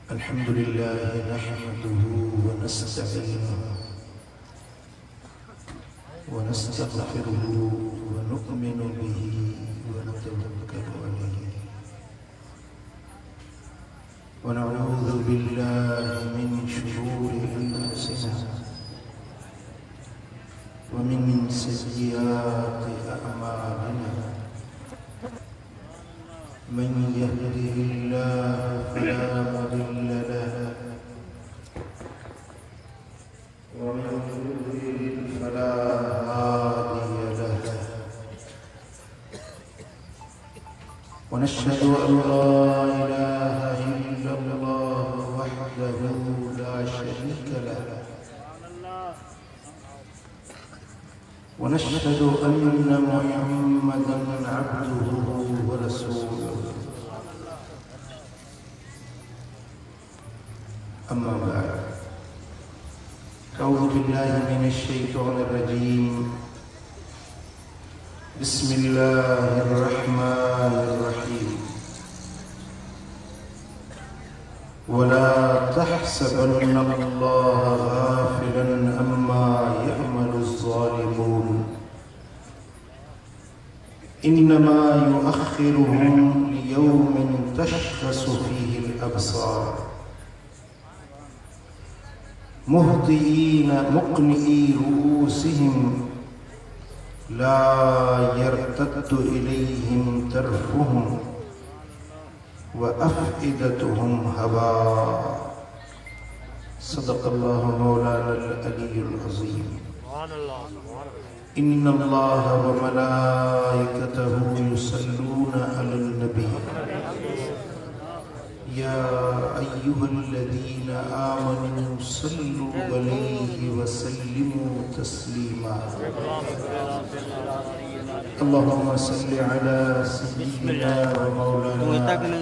अल्हम्दुलिल्लाह नहमदुहु व नस्तईनुहु व नस्तगफिरुहु व नु'मिनु बिही व नतवक्कलु अलैहि व नऊज़ु बिल्लाहि मिन शुरूरि अंफुसिना व मिन सय्यिआति अअमालिना मन यहदिहिल्लाहु फला मुदिल्ल लहु व मन युद्लिल फला हादिय लहु व नशहदु अन ला इलाहा इल्लल्लाहु वहदहु ला शरीक लहु व नशहदु अन्न मुहम्मदन अब्दुहु व रसूलुहु अम्मा बाद अऊज़ु बिल्लाहि मिनश शैतानिर रजीम बिस्मिल्लाहिर रहमानिर रहीम वला तहसबन्ना अल्लाह गाफिलन अम्मा यअमलुज़ ज़ालिमून इन्नमा युअख्खिरुहुम लियौमिन तशख़्सु फ़ीहिल अब्सार मुहतिईन मुक़निई रुऊसिहिम ला यर्तद्दु इलैहिम तर्फ़ुहुम व अफ़इदतुहुम हवा सदक़ल्लाहु मौलानल अलीयुल अज़ीम इन्नल्लाह व मलाइकतहु युसल्लूना अलन नबी या अय्युहल्लज़ीना आमनू सल्लू अलैहि व सल्लिमू तस्लीमा अल्लाहुम्मा सल्लि अला सय्यिदिना व मौलाना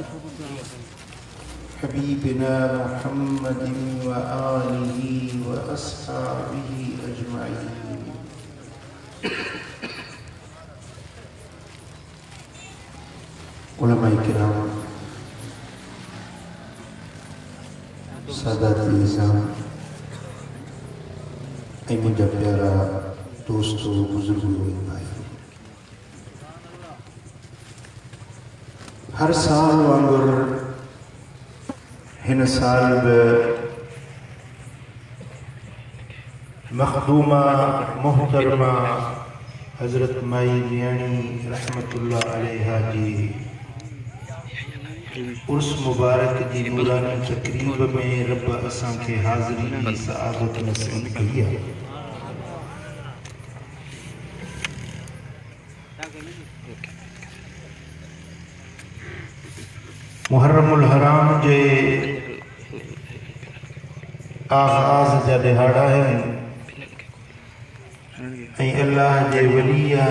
हबीबिना मुहम्मदिन व आलिहि व अस्हाबिहि अजमईन। उलमाए किराम, सादात निज़ाम, ऐं मुंहिंजा प्यारा दोस्तो बुजुर्गो भाई, हर साल वांगुरु हिन साल बि मखदूमा मोहतरमा हज़रत माई मियाणी रहमतुल्लाह अलैहा जी उर्स मुबारक जी नूरानी तकरीब में रब असां खे हाज़िरी सआदत नसीब कई आहे। मुहर्रमुल हराम जे आगाज़ जा दिहाड़ा आहिनि ऐं अल्लाह जे वलिया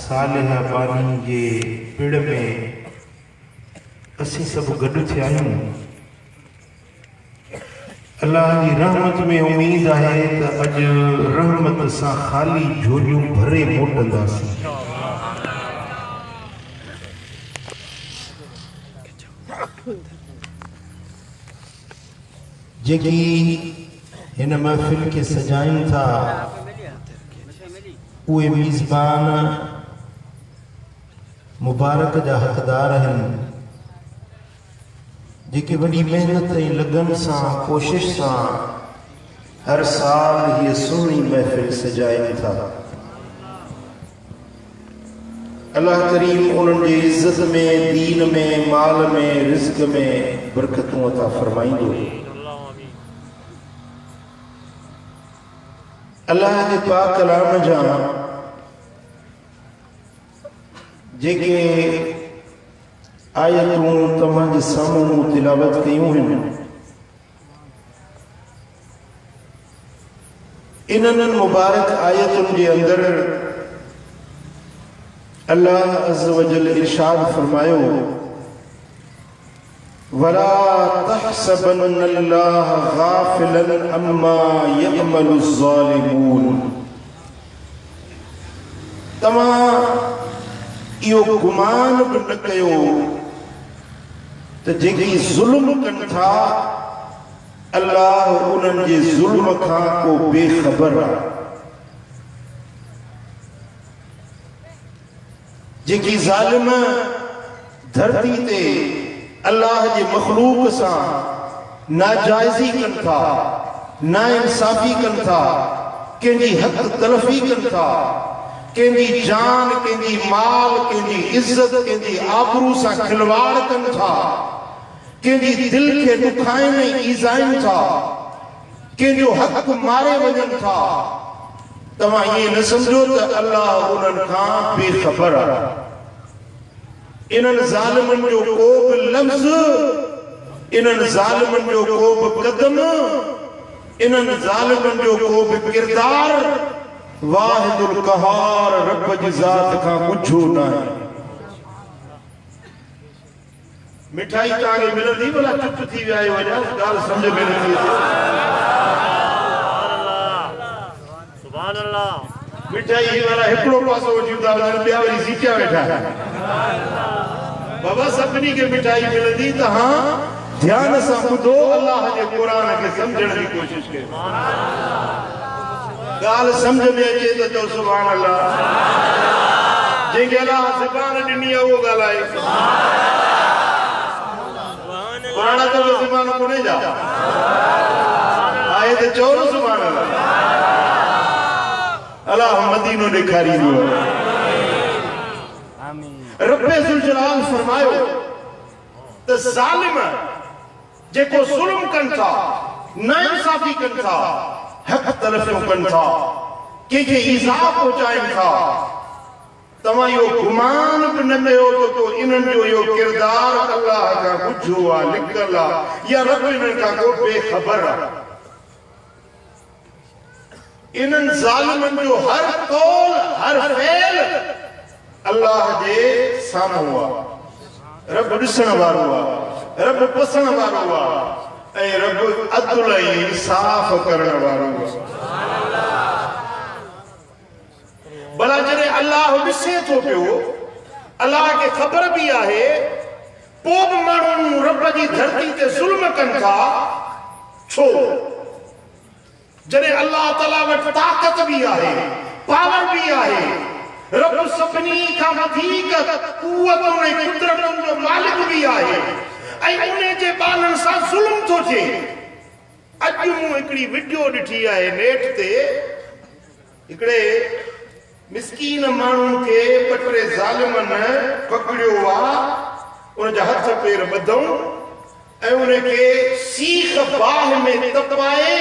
सालिहा बानी जे पिड़ में असीं सभु गॾु थिया आहियूं। अल्लाह जी रहमत में उम्मीद आहे त अॼु रहमत सां ख़ाली झोलियूं भरे मोटंदासीं। जेकी हिन महफ़िल खे सजाइनि था उहे मेज़बान मुबारक जा हक़दार आहिनि, जेके वॾी मेहनत ऐं लगन सां कोशिश सां हर साल हीअ सुहिणी महफ़िल सजाइनि था। अल्लाह करीम उन्हनि जी इज़्ज़त में, दीन में, माल में, रिज़्क़ में बरकतूं अता फरमाईंदो। अल्लाह के पाक कलाम जा जेके आयतूं तव्हांजे साम्हूं तिलावत कयूं आहिनि, इन्हनि मुबारक आयतुनि जे अंदरि अल्लाह अज़्ज़ व जल इरशाद फरमायो, वला तहसबन्नल्लाह गाफ़िलन अम्मा यअमलुज़्ज़ालिमून। तव्हां इहो गुमान बि न कयो त जेकी ज़ुल्म कनि था अल्लाह उन्हनि जे ज़ुल्म खां को बेख़बर आहे। जेकी ज़ालिम धरती ते अल्लाह जे मखलूक सां नाजाइज़ी कनि था, नाइंसाफ़ी कनि था, कंहिंजी हक़ तलफ़ी कनि था, कंहिंजी जान, कंहिंजी माल, कंहिंजी इज़्ज़त, कंहिंजी आबरू सां खिलवाड़ कनि था, कंहिंजी दिल खे दुखाइनि ऐं ईज़ाइनि था, कंहिंजो हक़ मारे वञनि था। तव्हां ईअं न सम्झो त अल्लाह उन्हनि खां बेख़बर आहे। इन्हनि ज़ालिमनि जो को बि लफ़्ज़, इन्हनि ज़ालिमनि जो को बि क़दम, इन्हनि ज़ालिमनि जो को बि किरदार वाहिदुल क़हार रब जी ज़ात खां कुझु न आहे। मिठाई तव्हांखे मिलंदी, भला चुप थी विया आहियो, अञा ॻाल्हि सम्झ में नथी अचे। मिठाई वारा हिकिड़ो पासो वठी था वञनि, ॿिया वरी सीटिया वेठा आहिनि। बाबा सभिनी खे मिठाई मिलंदी त हाँ ध्यान सां ॿुधो, अल्लाह जे क़ुरान खे सम्झण जी कोशिश कयो। ॻाल्हि सम्झ में अचे त चओ सुभान अल्लाह। जंहिंखे अल्लाह ज़बान ॾिनी आहे उहो ॻाल्हाए। पुराणा त ज़बान कोन्हे जा आहे त चओ न सुभान अल्लाह। अल्लाह मदीनो ॾेखारींदो। रब्बे ज़ुल जलाल फरमायो त ज़ालिम जेको ज़ुल्म कनि था, नाइंसाफ़ी कनि था, हक़ तलफ़ियूं कनि था, कंहिंखे ईज़ा पहुचाइनि था, तव्हां इहो गुमान बि न कयो त इन्हनि जो इहो किरदार अल्लाह खां कुझु आहे, लिखियल आहे, या रब इन्हनि खां को बेख़बर आहे। इन्हनि ज़ालिमनि जो हर कौल, हर फ़ेल अल्लाह जे साम्हूं आहे। रब ॾिसण वारो आहे, रब पसण वारो आहे, ऐं रब अदल ऐं इंसाफ़ करण वारो आहे। भला जॾहिं अल्लाह ॾिसे थो पियो, अल्लाह खे ख़बर बि आहे, पोइ बि माण्हू रब जी धरती ते ज़ुल्म कनि था, छो? जॾहिं अल्लाह ताला वटि ताक़त बि आहे, पावर बि आहे, रब सभिनी खां वधीक क़ुवत ऐं कुदरतुनि जो मालिक बि आहे, ऐं उन जे ॿारनि सां ज़ुल्म थो थिए। अॼु मूं हिकिड़ी वीडियो ॾिठी आहे नेट ते, हिकिड़े मिस्कीन माण्हू खे पटरे ज़ालिमनि पकड़ियो आहे, उनजा हथ पेर ॿधऊं ऐं उनखे सीख बाहि में तपाए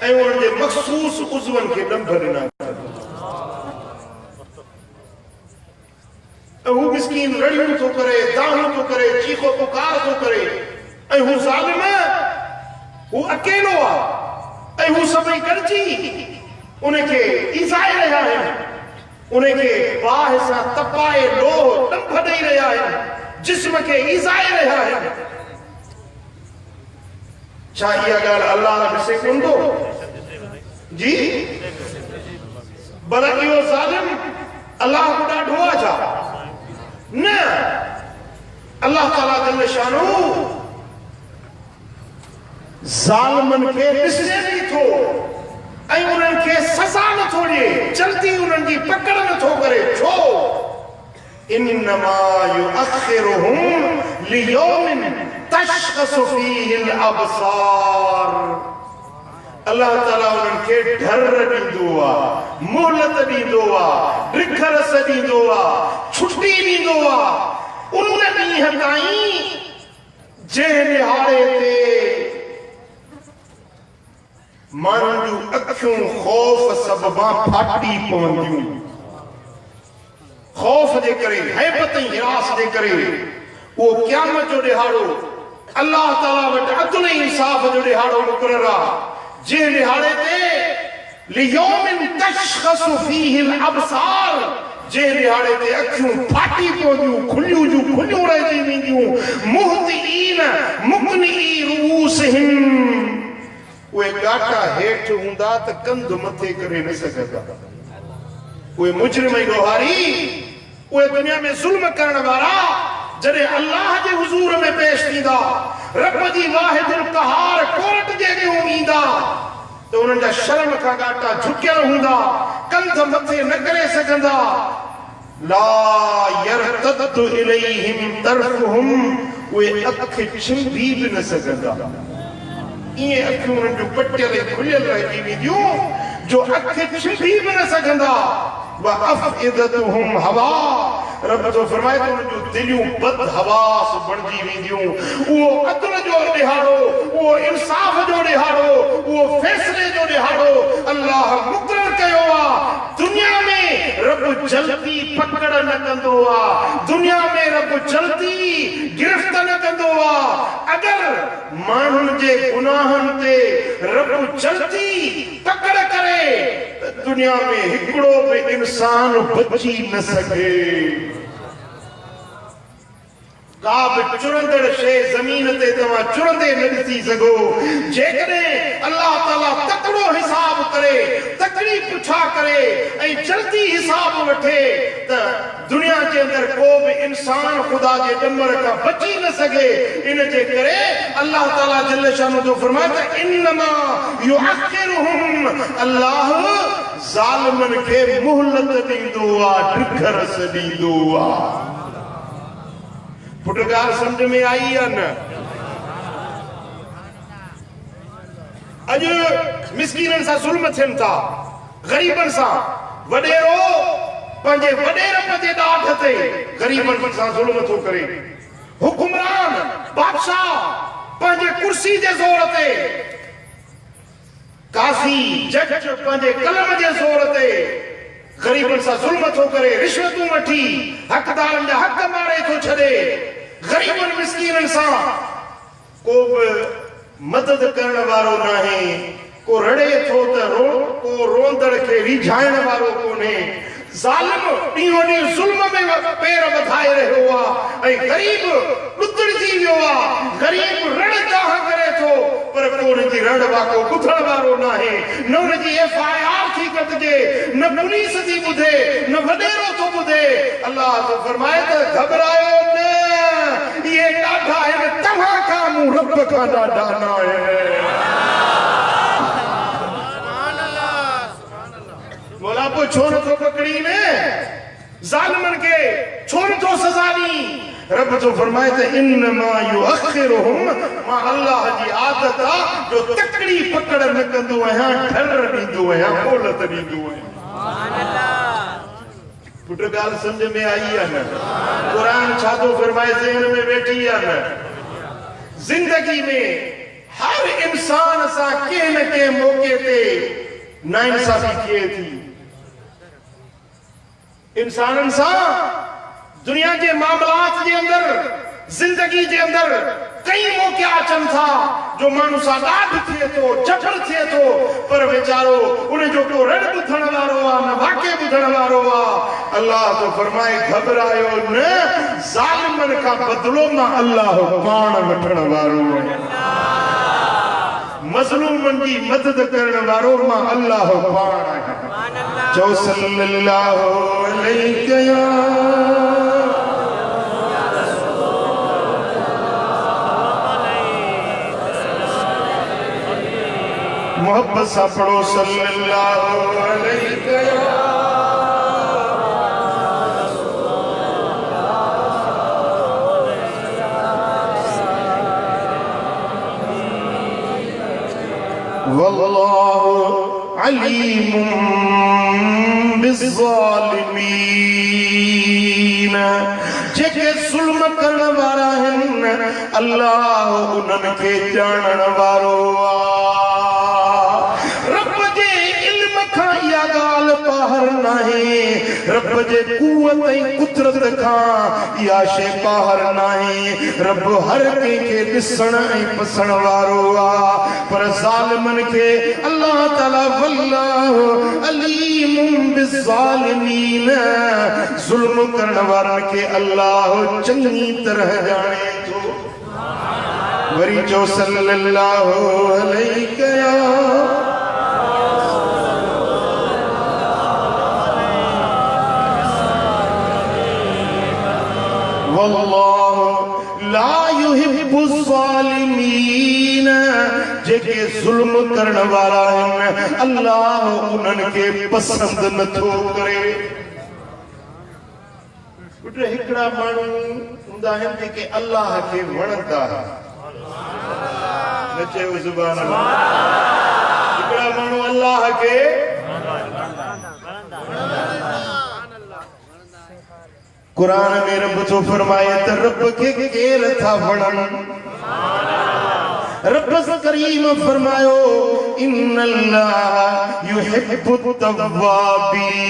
ऐं उनजे मख़सूस उज़वनि खे ॾंभ ॾिना। ऐं हू मिस्कीन रड़ियूं थो करे, दाहूं थो करे, चीखो पुकार थो करे, ऐं हू ज़ालिम, हू अकेलो आहे, ऐं हू सभई गॾिजी उनखे ईज़ाए रहिया आहिनि, उनखे बाहि सां तपाए लोह ॾंभ ॾेई रहिया आहिनि, जिस्म खे ईज़ाए रहिया आहिनि। छा इहा ॻाल्हि अल्लाह ॾिसे कोन थो? जी भला इहो ज़ालिम अल्लाह को ॾाढो आहे छा? न, अल्लाह ताला जल शानो ज़ालिमनि खे ॾिसे बि थो ऐं उन्हनि खे सज़ा नथो ॾिए, जल्दी उन्हनि जी पकड़ नथो करे। छो? इन्नमा युअख़िरुहुम लियौमिन तशख़सु फ़ीहिल अबसार। अल्लाह ताला उन्हनि खे ढर ॾींदो आहे, मोहलत ॾींदो आहे, ॾिखरस ॾींदो आहे, छुटी ॾींदो आहे उन ॾींहं ताईं जंहिं ॾिहाड़े ते माण्हुनि जूं अखियूं ख़ौफ़ सबबां फाटी पवंदियूं, ख़ौफ़ जे करे, हैबत ऐं हिरास जे करे। उहो क़यामत जो ॾिहाड़ो अल्लाह ताला वटि अदल ऐं इंसाफ़ जो ॾिहाड़ो मुक़ररु आहे, जंहिं ॾिहाड़े ते लियौमिन तशख़सु फ़ीहिल अबसार, जंहिं ॾिहाड़े ते अखियूं फाटी पवंदियूं, खुलियूं जूं खुलियूं रहिजी वेंदियूं, मुहतिईन मुक़निई रुऊसिहिम, उहे ॻाटा हेठि हूंदा त कंधु मथे करे न सघंदा। उहे मुजरिम ऐं ॾोहारी, उहे दुनिया में ज़ुल्म करण वारा जॾहिं अल्लाह जे हुज़ूर में पेश थींदा, रब जी वाहिदुल क़हार कोर्ट जे ॾियूं ईंदा, त उन्हनि जा शर्म खां ॻाटा झुकियल हूंदा, कंध मथे न करे सघंदा। ला यरतदु इलैहिम तरफुहुम, उहे अखि छिंभी बि न सघंदा। ईअं अखियूं उन्हनि जूं पटियल ऐं खुलियल रहिजी वेंदियूं जो अखि छिंभी बि न सघंदा। वअफ़इदतुहुम हवा, रब जो फरमाए तो उन्हनि जूं दिलियूं बदहवास बणिजी वेंदियूं। उहो अदल जो ॾिहाड़ो, उहो इंसाफ़ जो ॾिहाड़ो, उहो फ़ैसिले जो ॾिहाड़ो अल्लाह मुक़ररु कयो आहे। दुनिया में रब जल्दी पकड़ न कंदो आहे, दुनिया में रब जल्दी गिरफ़्त न कंदो आहे। अगरि माण्हुनि जे गुनाहनि ते रब जल्दी पकड़ करे त दुनिया में हिकिड़ो बि इंसान बची न सघे। का बि चुरंदड़ शइ ज़मीन ते तव्हां चुरंदे न ॾिसी सघो। जेकॾहिं अल्लाह ताला तकिड़ो हिसाब करे, तकिड़ी पुछा करे ऐं जल्दी हिसाब वठे त दुनिया जे अंदरि को बि इंसान ख़ुदा जे ॾमर खां बची न सघे। इन जे करे अल्लाह ताला जल शानो जो फरमाए त इन्नमा युअख़िरुहुम, अल्लाह ज़ालिमनि खे मोहलत ॾींदो आहे, ॾिखरस ॾींदो आहे। पुट ॻाल्हि सम्झ में आई या न? अॼु मिस्कीननि सां ज़ुल्म थियनि था, ग़रीबनि सां। वॾेरो पंहिंजे वॾे रब जे ॾाढ ते ग़रीबनि सां ज़ुल्म थो करे। हुकुमरान बादशाह पंहिंजे कुर्सी जे ज़ोर ते, काज़ी जज पंहिंजे कलम जे ज़ोर ते ग़रीबनि सां ज़ुल्म थो करे, रिश्वतूं वठी हक़दारनि जा हक़ मारे थो छॾे। ग़रीबनि मिस्कीननि सां को बि मदद करण वारो नाहे, को रड़े थो त को रोंदड़ खे रिझाइण वारो कोन्हे। ज़ालिम ॾींहों ॾींहुं ज़ुल्म में पेर वधाए रहियो आहे ऐं ग़रीब ॾुतड़जी वियो आहे। ग़रीब रण दाह करे थो पर को हुनजी रण वाको ॿुधण वारो नाहे, न हुनजी FIR थी कटिजे, न पुलिस थी ॿुधे, न वॾेरो थो ॿुधे। अल्लाह तो फरमाए त घबरायो न, इहे ॾाढा आहिनि तव्हां खां, मूं रब खां ॾाढा न आहिनि। मोला पोइ छो नथो पकड़ी न ज़ालिमनि खे, छो नथो सज़ा ॾी? रब जो फरमाए त इन्नमा युअख़िरुहुम, मां अल्लाह जी आदत आहे जो तकड़ी पकड़ न कंदो आहियां, ढर ॾींदो आहियां, मोहलत ॾींदो आहियां। पुट ॻाल्हि सम्झ में आई या न? क़ुरान छा थो फरमाए ज़हन में वेठी या न? ज़िंदगी में हर इंसान सां कंहिं न कंहिं मौके ते नाइंसाफ़ी थिए थी। इंसाननि सां दुनिया जे मामलात जे अंदरि, जिंदगी जे अंदरि कई मौक़ा अचनि था जो माण्हू सां ॾाढ थिए थो, जबर थिए थो, पर वीचारो उन जो को रड़ ॿुधण वारो आहे, न वाक़े ॿुधण वारो आहे। अल्लाह तो फरमाए घबरायो न, ज़ालिमनि खां बदिलो मां अल्लाह पाण वठण वारो आहियां। मज़लूमनि जी मदद करण वारो मां अल्लाह पाण आहियां। चओ सल्लल्लाहु अलैहि या मोहब्बत सां पढ़ो सल्लल्लाहु अलैहि या वल्लाहु अलीमुम बिज़्ज़ालिमीन। जेके जुल्म करण वारा आहिनि अल्लाह उन्हनि खे ॼाणण वारो रब जे इल्म खां इहा ॻाल्हि ॿाहिर नाहे, रब जे कुवत ऐं कुदरत खां इहा शइ ॿाहिर नाहे। रब हर कंहिंखे ॾिसण ऐं पसण वारो आहे, पर ज़ालिमनि खे अल्लाह ताला वल्लाहु अलीमुम बिज़्ज़ालिमीन, ज़ुल्म करण वारनि खे अल्लाह चङी तरह ॼाणे थो। वरी चओ सल्लल्लाहु अलैहि वल्लाहु ला युहिब्बुज़ ज़ालिमीन। जेके जुल्म करण वारा आहिनि अल्लाह उन्हनि खे पसंद नथो करे। हिकिड़ा माण्हू हूंदा आहिनि जेके अल्लाह खे वणंदा, न चयो ज़ुबान अल्लाह। हिकिड़ा माण्हू अल्लाह खे कुरान में रब तो फरमाए त रब खे केर था वणनि। रब करीम फरमायो इन्नल्लाह युहिब्बुत तव्वाबीन।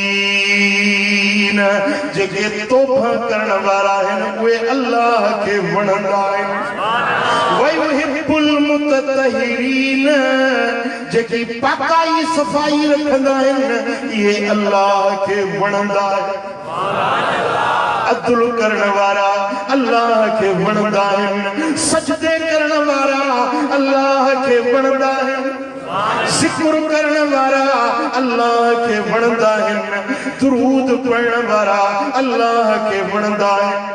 जेके तौबा करण वारा आहिनि उहे अल्लाह खे वणंदा आहिनि। वयुहिब्बुल मुततहिरीन। जेकी पाकाई सफ़ाई रखंदा आहिनि इहे अल्लाह खे वणंदा आहिनि। अदल करण वारा अल्लाह खे वणंदा आहिनि। सजदे करण वारा अल्लाह खे वणंदा आहिनि। ज़िक्र करण वारा अल्लाह खे वणंदा आहिनि। दुरूद पढ़ण वारा अल्लाह खे वणंदा आहिनि।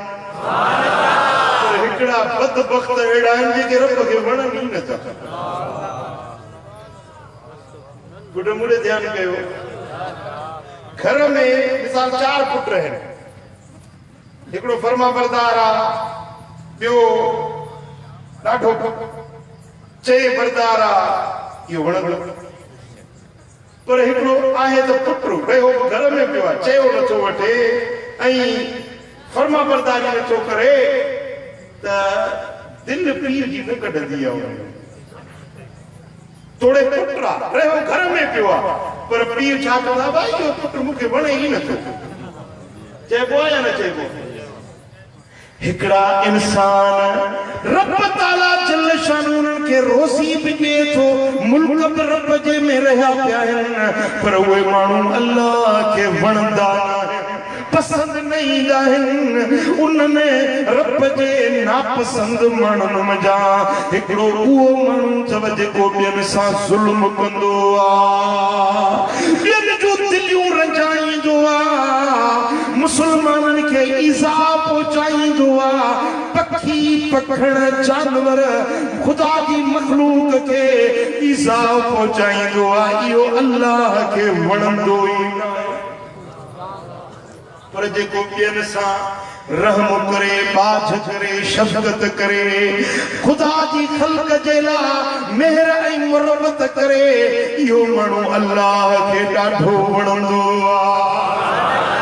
हिकिड़ा बदबख्त अहिड़ा आहिनि जेके रब खे वणनि ई नथा। पुट मुड़े ध्यान कयो, घर में मिसाल 4 पुट आहिनि, हिकिड़ो फर्मा बरदार आहे, ॿियो ॾाढो चए बरदार आहे, इहो वणंदो। पर हिकिड़ो आहे त पुटु रहियो घर में पियो आहे, चयो नथो वठे ऐं फर्मा बरदारी नथो करे, त दिलि पीर जी न कढंदी आहे। थोड़े पुट आहे, रहियो घर में पियो आहे, पर पीर छा कंदा, भाई इहो पुटु मूंखे वणे ई नथो। चइबो आहे या न चइबो? हिकिड़ा इंसान रब ताला जल शान उन्हनि खे रोज़ी बि ॾिए थो, मुल्क बि रब जे में रहिया पिया आहिनि, पर उहे माण्हू अल्लाह खे वणंदा आहिनि, पसंद न ईंदा आहिनि। उनमें रब जे नापसंद माण्हुनि मज़ा हिकिड़ो उहो माण्हू अथव जेको ॿियनि सां ज़ुल्म कंदो आहे, ॿियनि जूं दिलियूं रंजाईंदो आहे, मुसलमाननि खे ईज़ा पहुचाईंदो आहे। पखी पखण जानवर ख़ुदा जी मख़लूक खे ईज़ा पहुचाईंदो आहे, इहो अल्लाह खे वणंदो ई न आहे। पर जेको ॿियनि सां रहम करे, बाझ करे, शफ़क़त करे, ख़ुदा जी ख़ल्क़ जे लाइ मेहर ऐं मुरबत करे, इहो माण्हू अल्लाह खे ॾाढो वणंदो आहे।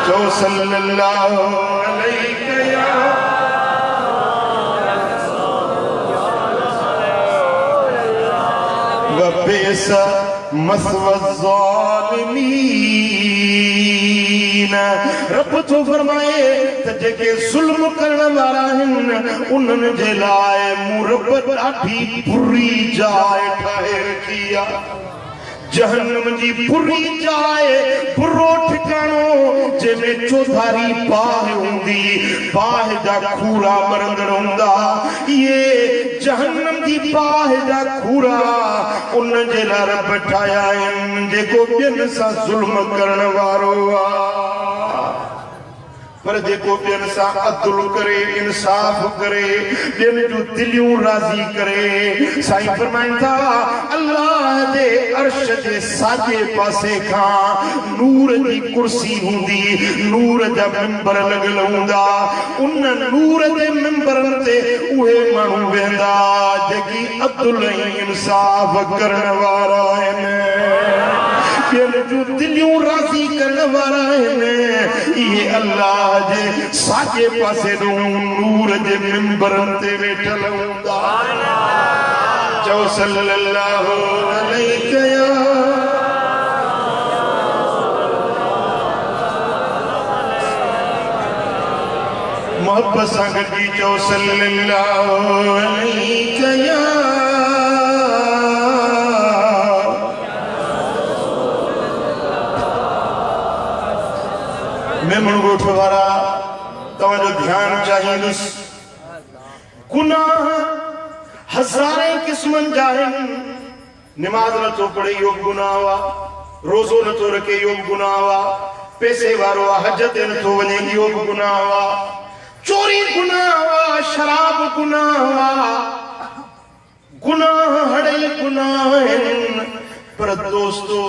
चओ सल्लल्लाहु अलैहि वबिस मस्वा ज़ालिमीन। रब तो फरमाए त जेके ज़ुल्म करण वारा आहिनि उन्हनि जे लाइ मूं रब ॾाढी बुरी जाइ ठाहे रखी आहे। जहन्नम जी बुरी जाइ, बुरो ठिकाणो जंहिंमें चौधारी बाहि हूंदी, बाहि जा खूरा मरंदड़ हूंदा, इहे जहन्नम जी बाहि जा खूरा उन जे लाइ रब ठाहिया आहिनि जेको ॿियनि सां ज़ुल्म करण वारो आहे। पर जेको ॿियनि सां अदल करे इंसाफ़ करे ॿियनि जूं दिलियूं राज़ी करे साईं फरमाइनि था अल्लाह जे अर्श जे साॼे पासे खां नूर जी कुर्सी हूंदी नूर जा मिंबर लॻल हूंदा उन नूर जे मिंबरनि ते उहे माण्हू वेंदा जेकी अदल ऐं इंसाफ़ करण वारा आहिनि ॿियनि जूं दिलियूं राज़ी करण वारा आहिनि इहे अल्लाह जे साॼे पासे नूर जे मिंबरनि ते वेठल हूंदा चओ सल्लल्लाहु अलैहि मोहब्बत सां गॾी चओ सल्लल्लाहु अलैहि मेमण ॻोठ वारा तव्हांजो ध्यानु चाहींदुसि गुनाह हज़ारे क़िस्मनि जा आहिनि निमाज़ नथो पढ़े इहो बि गुनाह आहे रोज़ो नथो रखे इहो बि गुनाह आहे पैसे वारो आहे हज ते नथो वञे इहो बि गुनाह आहे चोरी गुनाह आहे शराब गुनाह आहे गुनाह हड़ई गुनाह आहिनि पर दोस्तो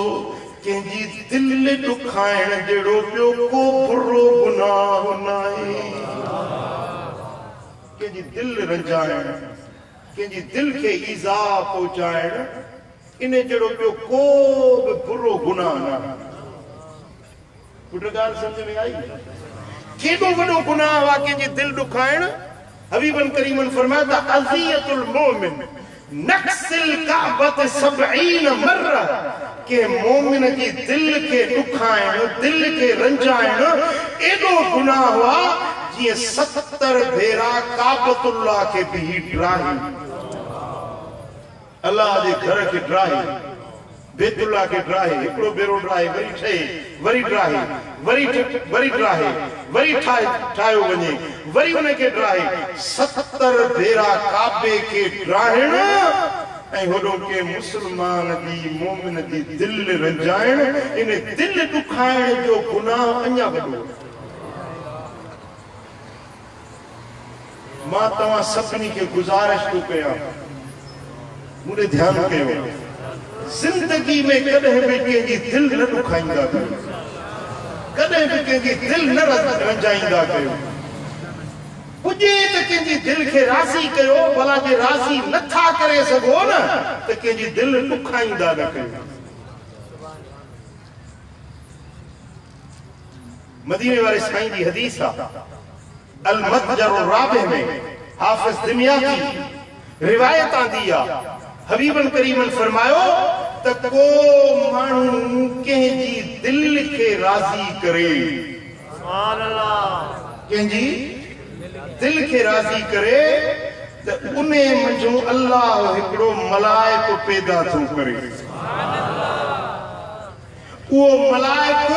कंहिंजी दिल ॾुखाइण जहिड़ो ॿियो को बुरो गुनाह नाहे कंहिंजी दिल रंजाइण कंहिंजी दिल खे ईज़ा पहुचाइण इन जहिड़ो ॿियो को बि बुरो गुनाह नाहे पुट ॻाल्हि सम्झ में आई केॾो वॾो गुनाह आहे कंहिंजी दिल ॾुखाइण हबीबन करीमन फरमाया त अज़ियतुल मोमिन नक्सिल काबत 70 मर्रा के मोमिन जी दिल के ॾुखाइण दिल के रंजाइण एॾो गुनाह हुआ जीअं 70 भेरा काबतुल्लाह के भी ड्राही अल्लाह जे घर के ड्राही बेतुल्लाह के ड्राही हिकिड़ो भेरो ड्राही वरी ठहे वरी ड्राही वरी ड्राही वरी ठाहियो वञे वरी उन खे ड्राही 70 भेरा काबे के ड्राहिण ऐं होॾो के मुस्लमान जी मोमिन जी दिल रंजाइण इन दिल ॾुखाइण जो गुनाह अञा वॾो मां तव्हां सभिनी खे गुज़ारिश थो कयां मूंखे ध्यानु कयो जिंदगी में कॾहिं बि कंहिंजी दिल न ॾुखाईंदा कयो कॾहिं बि कंहिंजी दिल न रंजाईंदा कयो पुॼे त कंहिंजी दिल खे राज़ी कयो भला जे राज़ी नथा करे सघो न त कंहिंजी दिल ॾुखाईंदा न कयो मदीने वारे साईं जी हदीस आहे अल मतजर राबे में हाफिज़ दिमयाती रिवायत आंदी आहे हबीबन करीमन फरमायो त को माण्हू कंहिंजी दिल खे राज़ी करे सुभान अल्लाह कंहिंजी दिल खे राज़ी करे त उन मंझो अल्लाह हिकिड़ो मलाइक पैदा थो करे उहो मलाइक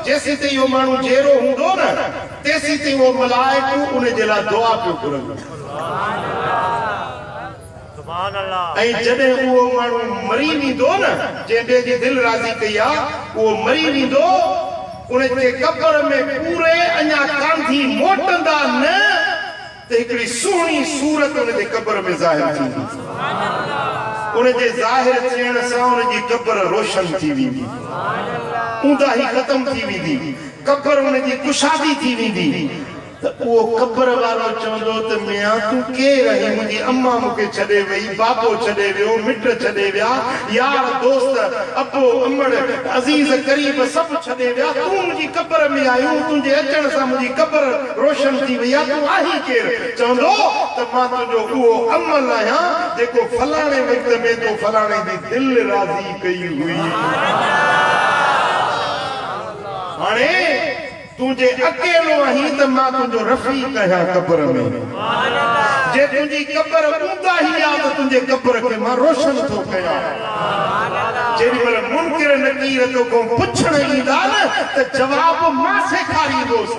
जेसीं ताईं उहो माण्हू जहिड़ो हूंदो न तेसीं ताईं उहो मलाइक उन जे लाइ दुआ पियो घुरंदो ऐं जॾहिं उहो माण्हू मरी वेंदो न जंहिं जी दिल राज़ी कई आहे उहो मरी वेंदो उन जे कब्र में पूरे अञा कांधी मोटंदा न त हिकिड़ी सुहिणी सूरत उन जे कब्र में ज़ाहिर थींदी उन जे ज़ाहिर थियण सां उन जी कब्र रोशन थी वेंदी ऊंदाही ख़तम थी वेंदी कब्र उन जी कुशादी थी वेंदी त उहो कब्र वारो चवंदो त मियां तूं केरु आहीं मुंहिंजी अम्मा मूंखे छॾे वई बाबो छॾे वियो मिट छॾे विया यार दोस्त अबो अमड़ अज़ीज़ करीब सभु छॾे विया तूं मुंहिंजी कब्र में आयो तुंहिंजे अचण सां मुंहिंजी कब्र रोशन थी वई आहे तूं आहीं केरु चवंदो त मां तुंहिंजो उहो अमल आहियां जेको फलाणे वक़्त में तो फलाणे जी दिल राज़ी कई हुई हाणे तुझे अकेलो आहीं त मां तुंहिंजो रफ़ीक आहियां कब्र में जे तुंहिंजी कब्र ऊंदा ही आहे त तुंहिंजे कब्र खे मां रोशन थो कयां जेॾी महिल मुनकिर नकीर तोखां पुछण ईंदा न त जवाब मां सेखारींदोसि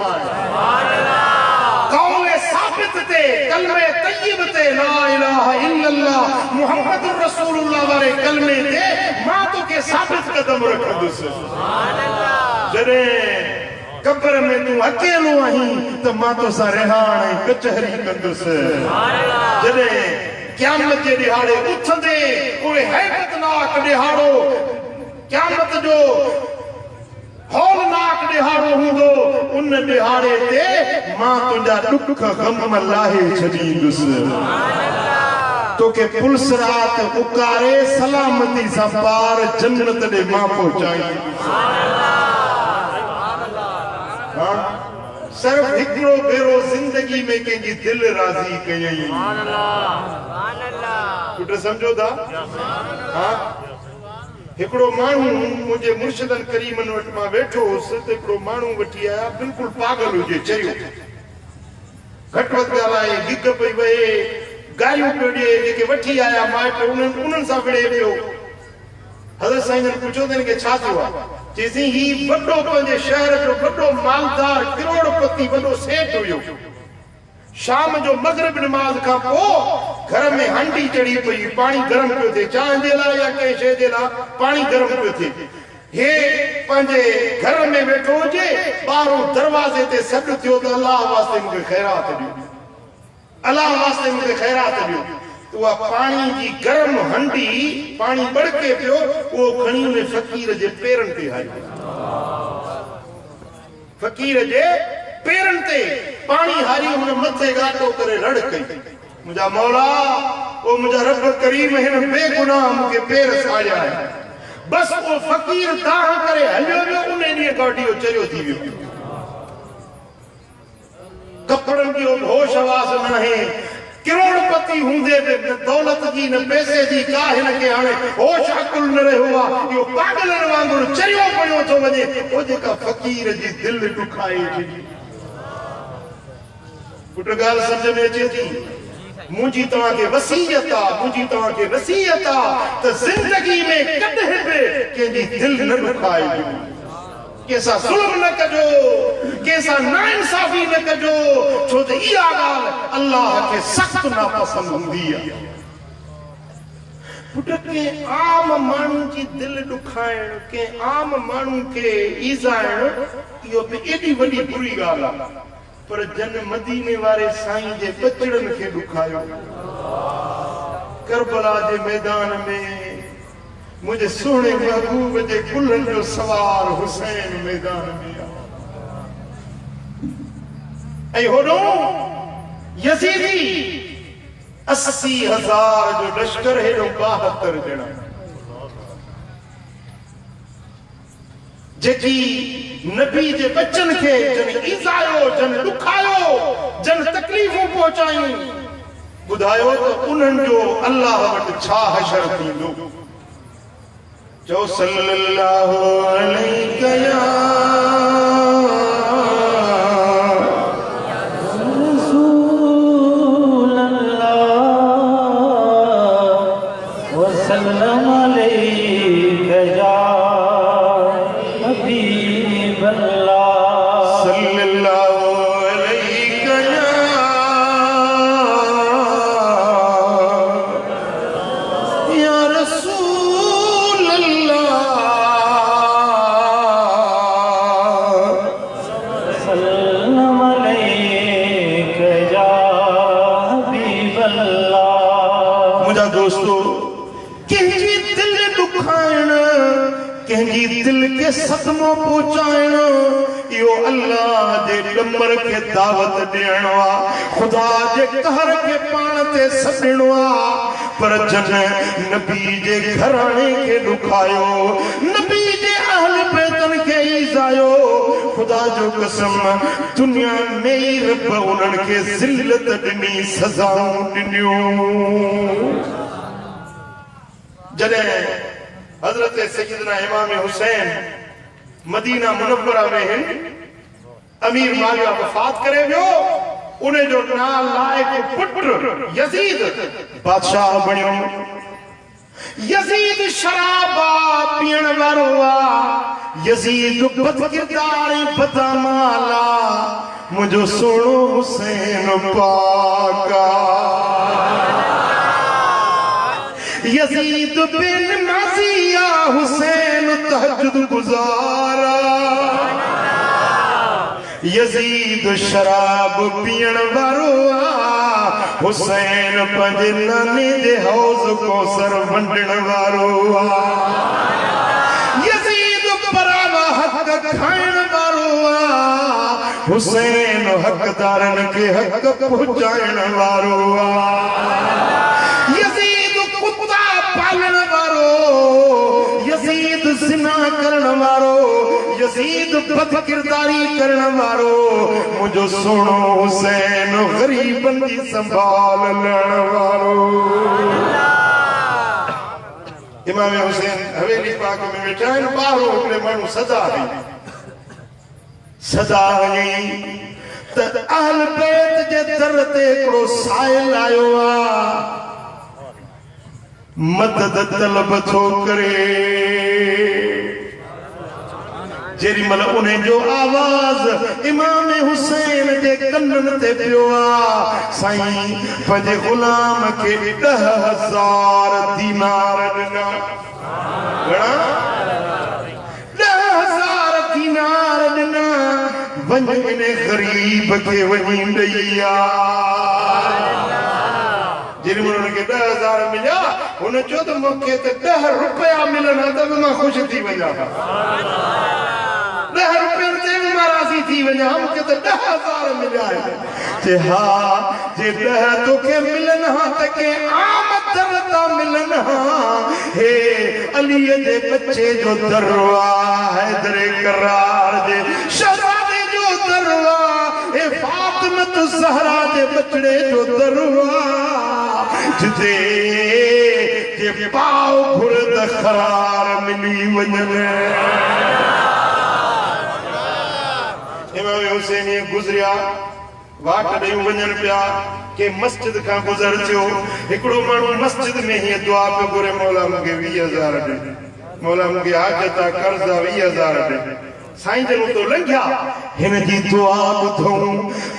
कौले साबित ते कलमे तय्यब ते ला इलाहा इल्लल्लाह मुहम्मदुर रसूलुल्लाह वारे कलमे ते मां तोखे साबित कदम रखंदुसि जॾहिं कब्र में तू अकेलो आहीं तो मां तो सा रिहाण कचहरी कंदुस जडे क़यामत जे दिहाड़े उथंदे उहे हैबतनाक दिहाड़ो क़यामत जो हौलनाक दिहाड़ो हूंदो उन दिहाड़े ते मां तुंहिंजा दुख गम लाहे छॾींदुस तोखे पुलिस रात उकारे सलामती सां पार जन्नत ॾे मां पहुचाईंदुसि सिर्फ हिकिड़ो भेरो जिंदगी में कंहिंजी दिल राज़ी कयई पुट समझो था हाँ हिकिड़ो माण्हू मुंहिंजे मुर्शिदन करीमन वटि मां वेठो हुउसि त हिकिड़ो माण्हू वठी आया बिल्कुलु पागल हुजे चयो घटि वधि ॻाल्हाए गिग पई वहे गारियूं पियो ॾिए जेके वठी आया माइट उन्हनि सां विड़े वियो हज़रत साईं पुछो अथनि कि छा थियो आहे चईसि ही वॾो पंहिंजे शहर जो वॾो मालदार करोड़पति वॾो सेठ हुयो शाम जो मगरिब नमाज़ खां पोइ घर में हांडी चढ़ी पई पाणी गरम पियो थिए चांहि जे लाइ या कंहिं शइ जे लाइ पाणी गरम पियो थिए हे पंहिंजे घर में वेठो हुजे ॿाहिरों दरवाज़े ते सॾु थियो त अलाह वास्ते मूंखे ख़ैरात ॾियो अलाह वास्ते मूंखे ख़ैरात ॾियो उहा पाणी जी गरम हंडी पाणी बड़के पियो उहो खणी उन फ़कीर जे पेरनि ते हली फ़कीर जे पेरनि ते पाणी हारी हुन मथे गाटो करे रड़ कई मुंहिंजा मौला ओ मुंहिंजा रब करीम हिन बेगुनाह मूंखे पेर साड़िया आहिनि बस वो फ़कीर दाह करे हलियो वियो उन ॾींहुं गाॾी चरियो थी वियो कपड़नि जो होश आवाज़ नाहे करोड़पति हूंदे बि न दौलत जी न पैसे जी का हिन खे हाणे होश अकुल न रहियो आहे इहो पागलनि वांगुरु चरियो पियो थो वञे उहो जेका फ़कीर जी दिलि ॾुखाए छॾी पुट ॻाल्हि सम्झ में अचे थी मुंहिंजी तव्हांखे वसीयत आहे मुंहिंजी तव्हांखे नसीहत आहे त ज़िंदगी में कॾहिं बि कंहिंजी दिलि न ॾुखाए कंहिंसां ज़ुल्म न कजो कंहिंसां नाइंसाफ़ी न कजो छो त इहा ॻाल्हि अल्लाह खे सख़्तु नापसंद हूंदी आहे पुट कंहिं आम माण्हू जी दिलि ॾुखाइण कंहिं आम माण्हू खे ईज़ाइण इहो बि एॾी वॾी बुरी ॻाल्हि आहे पर जन मदीने वारे साईं जे बचड़नि खे ॾुखायो करबला जे मैदान में मुझे सोने महबूब जे गुलन जो सवार हुसैन मैदान में ऐं होॾो यज़ीदी 80,000 जो लश्कर हेॾो 72 ॼणा जेकी नबी जे बच्चन खे जन ईज़ायो जन ॾुखायो जन तकलीफ़ूं पहुचायूं ॿुधायो त उन्हनि जो अल्लाह वटि छा हशर थींदो जो सल्लल्लाहु अलैहि या रसूल अल्लाह व सल्लम अलैहि या हबीब अल्लाह सल्लल्लाहु अलैहि या रसूल कंहिंजी दिल के सदमो पहुचाइण इहो अल्लाह जे डंबर के दावत ॾियणो आहे खुदा जे कहर के पाण ते सॾणो आहे पर जॾहिं नबी जे घराणे खे ॾुखायो नबी जे अहल बैतन खे ईज़ायो खुदा जो कसम दुनिया में ई रब उन्हनि खे ज़िल्लत ॾिनी सज़ाऊं ॾिनियूं जॾहिं हजरत सैयदना इमाम हुसैन मदीना मुनव्वरा में हिन अमीर माविया वफात करे वियो उन जो नाल लाइक पुत्र यजीद बादशाह बणियो यजीद शराबा पीण वारो आ यजीद बद किरदार बदमाला मुझो सोनो हुसैन पाका यजीद बिन माजिया हुसैन तहज्जुद गुजारा यजीद शराब पीण वारो हुसैन पंहिंजे नाने जे हौज़ कौसर वंडण वारो यजीद बरावा हक खाइण वारो हुसैन हकदारन के हक पहुंचाइण वारो यजीद कुत्ता पालण वारो यजीद ज़िना करण वारो यजीद बद किरदारी करण वारो मुझो सोनो हुसैन गरीबन की संभाल लण वारो इमाम हुसैन हवेली पाक में वेठा आहिनि ॿाहिरो हिकिड़े माण्हू सदा हुई त अहल बैत जे दर ते हिकिड़ो साइल आयो मदद तलब थो करे जेरी मल उन्हें जो आवाज इमाम हुसैन जे कन्नन ते पियो साईं पंहिंजे गुलाम के 10,000 दीनार ॾिना घणा 10,000 दीनार ॾिना वञ इन गरीब के वञी ॾई जेरी मल उनखे 10,000 मिलिया हुन चयो त मूंखे त 10 रुपया मिलनि त बि मां ख़ुशि थी वञा 10 रुपयनि ते बि मां राज़ी थी वञा मूंखे त 10,000 मिलिया आहिनि चए हा जे 10 तोखे मिलनि हा त के आम दर था मिलनि हा हे अलीअ जे बच्चे जो दरवा हैदर करार जे शहज़ादे जो दरवा हे फातिमत ज़हरा जे बचड़े जो दरवा जिते जे पाव घुरद खरार मिली वञनि इमाम हुसैन गुज़रिया वाट ॾेयूं वञनि पिया के मस्जिद खां गुज़र थियो हिकिड़ो माण्हू मस्जिद में हीअं दुआ पियो घुरे मौला मूंखे 20,000 ॾे मौला मूंखे हाजत आहे कर्ज़ आहे 20,000 ॾे साईं जन तो लंघिया हिन जी दुआ ॿुधऊं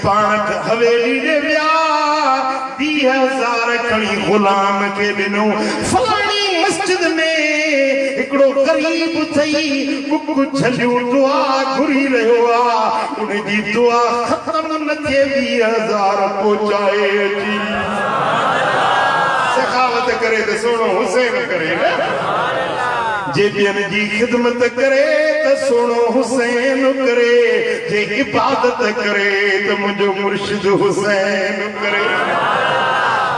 पाण हवेली ॾे विया 20,000 खणी गुलाम खे ॾिनो फलाणी मस्जिद में हिकिड़ो गरीब थई बुक छलियूं दुआ घुरी रहियो उन जी दुआ ख़त्म न थिए 20,000 पहुचाए थी सखावत करे त सोनो हुसैन करे जे ॿियनि जी ख़िदमत करे त सोनो हुसैन करे जे इबादत करे त मुंहिंजो मुर्शिद हुसैन करे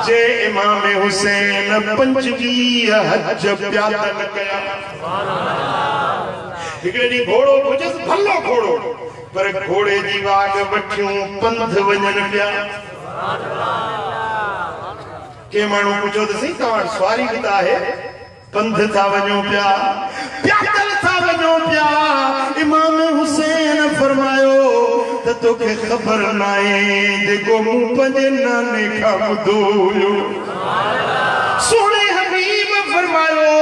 जे इमाम हुसैन 25 हज प्यादल कया हिकिड़े ॾींहुं घोड़ो पुॼस भलो घोड़ो पर घोड़े जी वाग वठियूं पंध वञनि पिया के माण्हू पुछो त सही तव्हां सवारी बि त आहे पंध था वञो पिया प्यादल था वञो पिया इमाम हुसैन फरमायो त तोखे ख़बर न आहे जेको मूं पंहिंजे नाने खां ॿुधो हुयो सोने हबीब फरमायो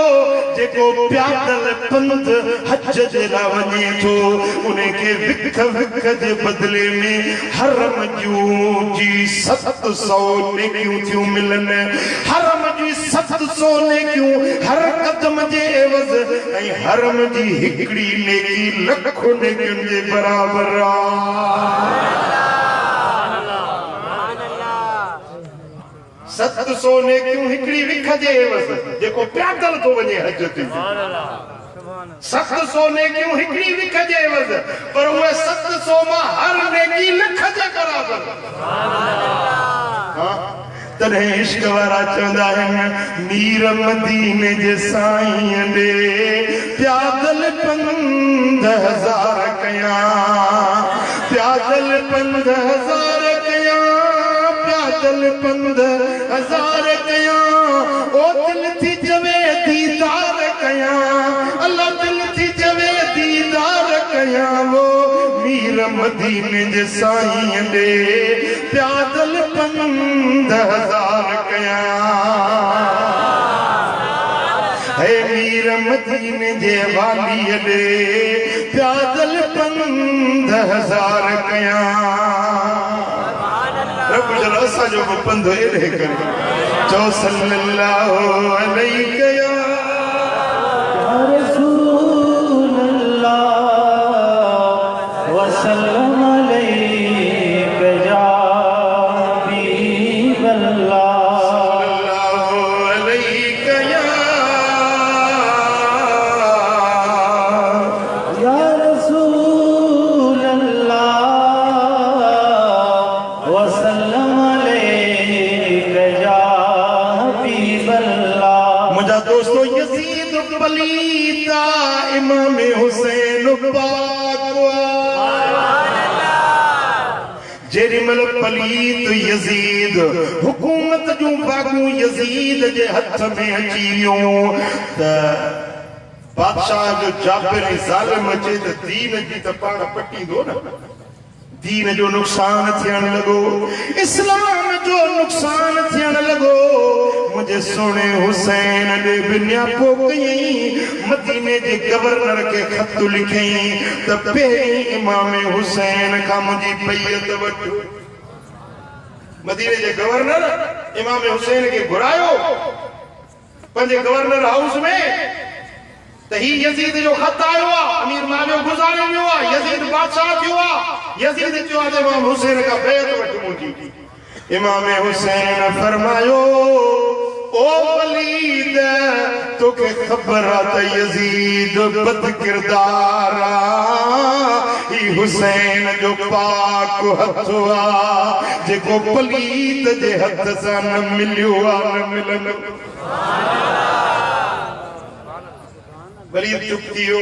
जेको प्यादल पंध हज जे लाइ वञे थो उनखे विख विख जे बदिले में हरम जूं जी 700 नेकियूं थियूं मिलनि हरम जी 700 नेकियूं हर कदम जे एवज़ ऐं हरम जी हिकिड़ी नेकी लख नेकियुनि जे बराबर आहे 700 नेकियूं हिकिड़ी विख जे एवज़ जेको प्यादल थो वञे हज ते 700 नेकियूं हिकिड़ी विख जे एवज़ पर उहे 700 मां हर नेकी लख जे बराबर तॾहिं इश्क वारा चवंदा आहिनि मीर मदीने जे साईं ॾे प्यादल 5,000 कया प्यादल 5,000 कया प्यादल 5,000 कया ओ दिल थी जवे दीदार कया अल्लाह दिल थी जवे दीदार कया वो मीर मदीने जे साईं ॾे प्यादल 5,000 कया हे मीर मदीने जे वाली ॾे प्यादल 5,000 कया रब जल असांजो बि पंधु एॾे करे चओ सल्लल्लाहु अलैहि या रसूल अल्लाह वसल्लम अलैहि यजीद पलीता इमाम हुसैन पाक जेरी मल पलीत यजीद हुकूमत जो बागू यजीद जे हथ में अची वियो त बादशाह जो जाबिर ज़ालिम अचे त दीन जी त पाण पटी दो न दीन जो नुकसान थियण लगो इस्लाम जो नुकसान थियण लगो मुझे सोने हुसैन दे बिन्या पोकई मदीने जे गवर्नर के खत लिखई त पहिरीं इमाम हुसैन का मुझी बैयत वठ मदीने जे गवर्नर इमाम हुसैन के घुरायो पंजे गवर्नर हाउस में तही यजीद जो खत आयो अमीर मावियो गुजारे वियो यजीद बादशाह थियो यजीद जो इमाम हुसैन का बैत वठ मुझी इमाम हुसैन फरमायो ओ वलीद तोके खबर त यजीद बद किरदार ई हुसैन जो पाक हथवा जेको पलीद जे हथ सा न मिलियो न मिलन वलीद चुप थियो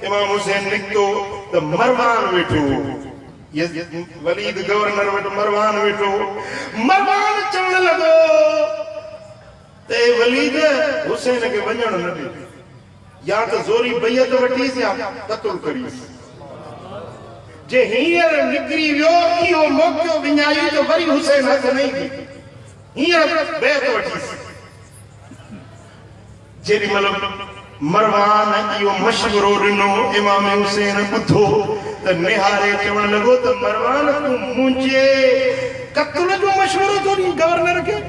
इमाम हुसैन निकतो त मरवान वेठो वलीद गवर्नर वट मरवान वेठो मरवान चवण लगो ते वलीद हुसैन के वञण न ॾे या त ज़ोरी बैयत वठीस या क़त्ल करीस जे हींअर निकिरी वियो इहो मौक़ो विञाई त वरी हुसैन हथ नहीं दी हींअर बैत वठीस जेॾी महिल मरवान इहो मशवरो ॾिनो इमाम हुसैन ॿुधो त निहारे चवण लॻो त मरवान तूं मुंहिंजे क़त्ल जो मशवरो थो ॾीं गवर्नर खे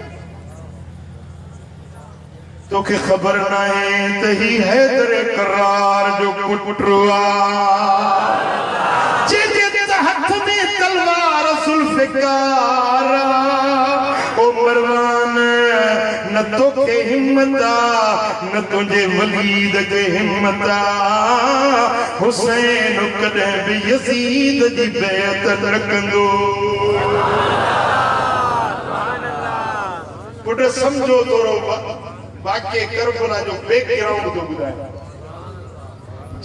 तोखे ख़बर न आहे त ही हैदर करार जो पुटु जंहिंजे हथ में तलवार ज़ुल्फ़िकार ओ मरवान न तोखे हिम्मत न तुझे वलीद के हिम्मत हुसैन कदे भी यजीद जी बैत न कंदो पुट समझो तोरो वाक्य करबला जो बैकग्राउंड तो बुधाए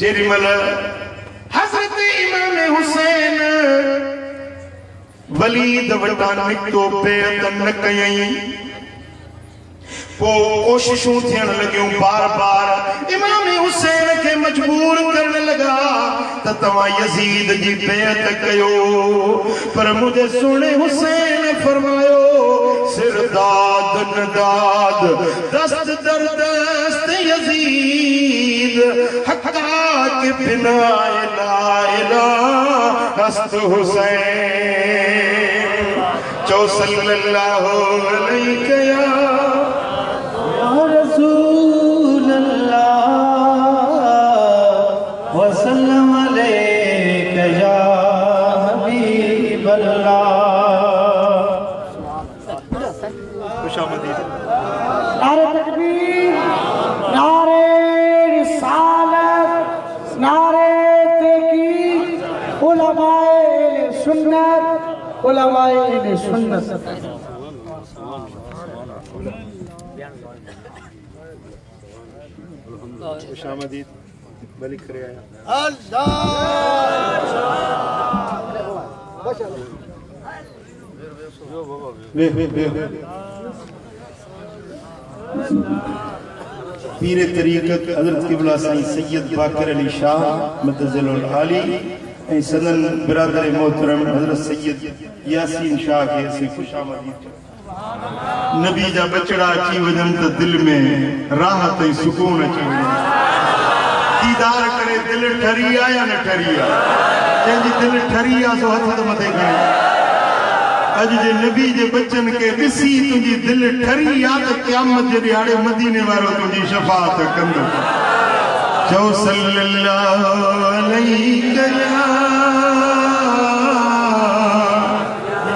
जेरी मल हजरत इमाम हुसैन वलीद वटा निकतो बैत न कयई कोशिशों थियण लगियूं बार बार इमाम हुसैन के मजबूर करण लगा त तवा यजीद जी बैत कयो पर मुझे सुने हुसैन फरमायो सिर दाद न दाद दस्त दर दस्त यजीद हक्का के बिना ला इलाहा हस्त हुसैन चौ सल्लल्लाहु अलैहि रसूल अल्लाह वसल्लम अलैका या हबीब अल्लाह खुशामदीद नारे तकबीर नारे रिसालत नारे तहकीक उलमाए सुन्नत खुशामदीद मलिक करे आया पीर तरीक़त हज़रत क़िबला साईं सैयद बाक़िर अली शाह मदज़िलुल आली ऐं सदन बिरादर मोहतरम हज़रत सैयद यासीन शाह के से खुशामदीद नबी जा बचड़ा अची वजन त दिल में राहत ऐं सुकून अची वञे दीदार करे दिल ठरी आ या न ठरी आ जंहिंजी दिल ठरी आ सो हथ त मथे खणे अज जे नबी जे बच्चन के ॾिसी तुंहिंजी दिल ठरी आ त क़यामत जे ॾियारे मदीने वारो तुंहिंजी शफ़ाअत कंदो चओ सल्लल्लाहु अलैहि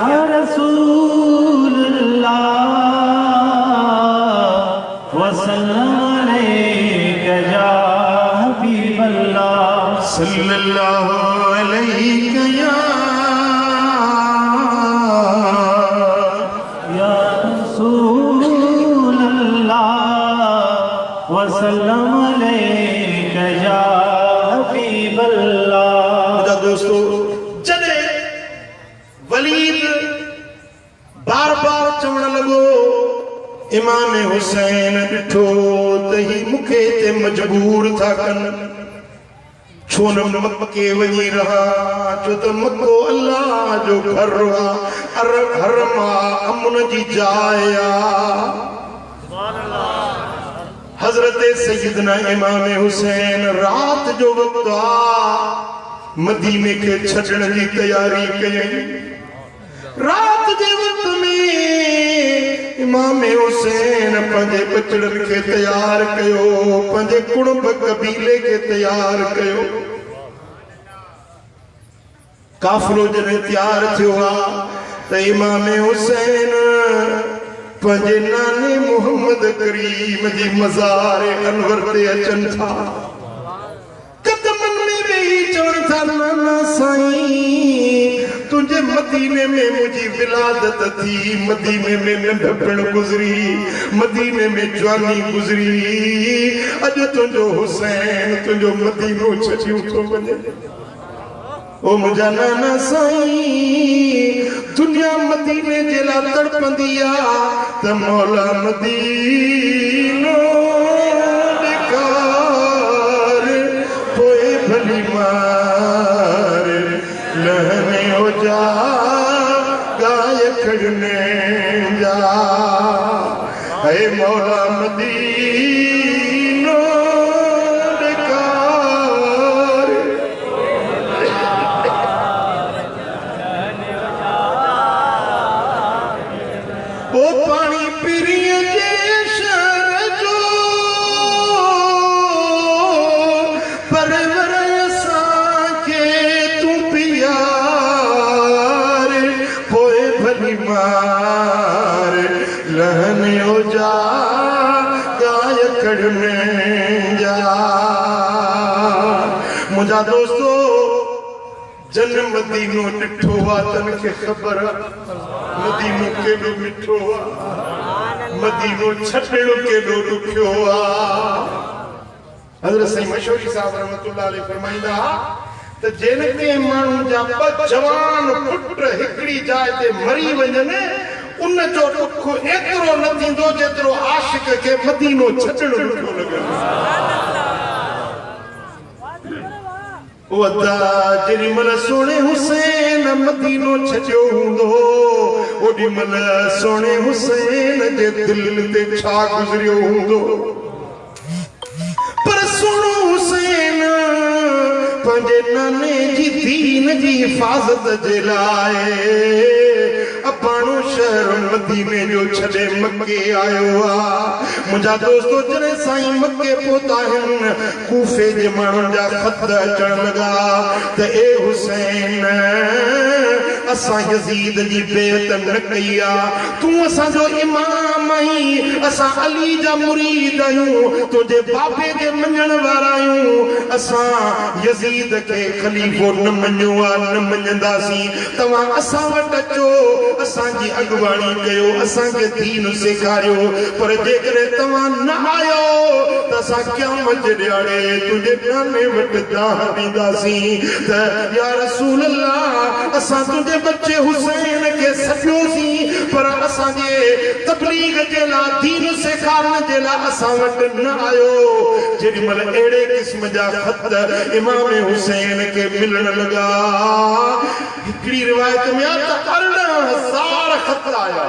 या रसूल अल्लाह वसल्लम अलैका या हबीब अल्लाह सल्लल्लाहु अलैहि वसल्लम अलैक या हबीब अल्लाह। दोस्तों जॾहिं वलीद बार बार चवण लॻो इमाम हुसैन ॾिठो त ही मूंखे ते मजबूर था कनि, छो न मके वञी रहा, छो त मको अल्लाह जो घर आहे, हरम आहे, अमन जी जाइ आहे। हज़रत सैयदना इमाम हुसैन रात जो वक़्तु आहे, मदीने खे छॾण जी तयारी कयई। रात जे वक़्त में इमाम हुसैन पंहिंजे बचड़नि खे तयार कयो, पंहिंजे कुणब कबीले खे तयार कयो। काफ़िलो जॾहिं तयार थियो आहे त इमाम हुसैन पंहिंजे नाने मोहम्मद करीम जी मज़ार अनवर ते अचनि था, कदमनि में वेही चवनि था नाना साईं तुंहिंजे मदीने में मुंहिंजी विलादत थी, मदीने में नंढपण गुज़री, मदीने में जवानी गुज़री, अॼु तुंहिंजो हुसैन तुंहिंजो मदीनो छॾियो थो वञे। ओ मुंहिंजा नाना साईं दुनिया मदीने जे लाइ तड़पंदी आहे त मौला मदीनो ॾेखार, पोइ भली मार लहने हो जा गाय खड़ने जा, हे मौला मदीनो ॾेखार। ओ पानी पिरीअ जे शहर जो परवर असांखे तूं पियार, पोइ भली मार लहने हो जा गाय खड़ने जा। मुंहिंजा दोस्तो जन मदीनो ॾिठो आहे तन खे ख़बर मदीनो केॾो मिठो आहे, मदीनो छॾण केॾो ॾुखियो आहे। हज़रत साईं मशहूरी साहब रहमतुल्लाह अलैह फरमाईंदा त जेन के माण्हू जा ॿ जवान पुट हिकिड़ी जाइ ते मरी वञनि उन जो ॾुख एतिरो न थींदो जेतिरो आशिक खे मदीनो छॾण ॾुखियो लॻंदो। जेॾी महिल सोणे हुसैन मदीनो छॾियो हूंदो ओॾी महिल सोणे हुसैन जे दिल ते छा गुज़रियो हूंदो। पर सोणो हुसैन पंहिंजे नाने जी दीन जी हिफ़ाज़त जे लाइ अबाणो शहर मदीने जो छॾे मके आयो आहे। मुंहिंजा दोस्तो जॾहिं साईं मके पहुता आहिनि कूफे जे माण्हुनि जा ख़त अचण लॻा त ए हुसैन असां यज़ीद जी बेइज़त न कई आहे, तूं असांजो इमाम आहीं, असां अली जा मुरीद आहियूं, तुंहिंजे बाबे खे मञण वारा आहियूं, असां यज़ीद खे ख़लीफ़ो न मञियो आहे, न मञंदासीं। तव्हां असां वटि अचो, असांजी अॻुवाणी कयो, असांखे दीन सेखारियो, पर जेकॾहिं तव्हां न आयो त असां क़यामत जे ॾियारे तुंहिंजे नाने वटि दाह ॾींदासीं त या रसूल अल्लाह असां तुंहिंजे बच्चे हुसैन खे सॾियोसीं पर असांजे तबलीग जे लाइ दीन सेखारण जे लाइ असां वटि न आयो। जेॾी महिल अहिड़े क़िस्म जा ख़त इमाम हुसैन खे मिलण लॻा, हिकिड़ी रिवायत में आहे त 18,000 ख़त आया।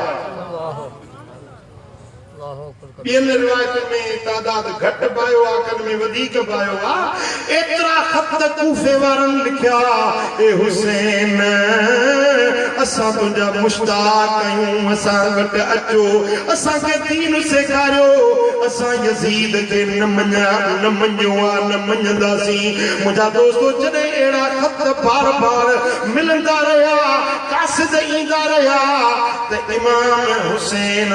ॿियनि रिवायतुनि में तादाद घटि पायो आहे, कनि में वधीक पायो आहे। एतिरा ख़त कूफे वारनि लिखिया, ए हुसैन असां तुंहिंजा मुश्ताक आहियूं, असां वटि अचो, असांखे दीन सेखारियो, असां यज़ीद खे न मञियो आहे, न मञंदासीं। मुंहिंजा दोस्तो जॾहिं अहिड़ा ख़त बार बार मिलंदा रहिया, कासिद ईंदा रहिया त इमाम हुसैन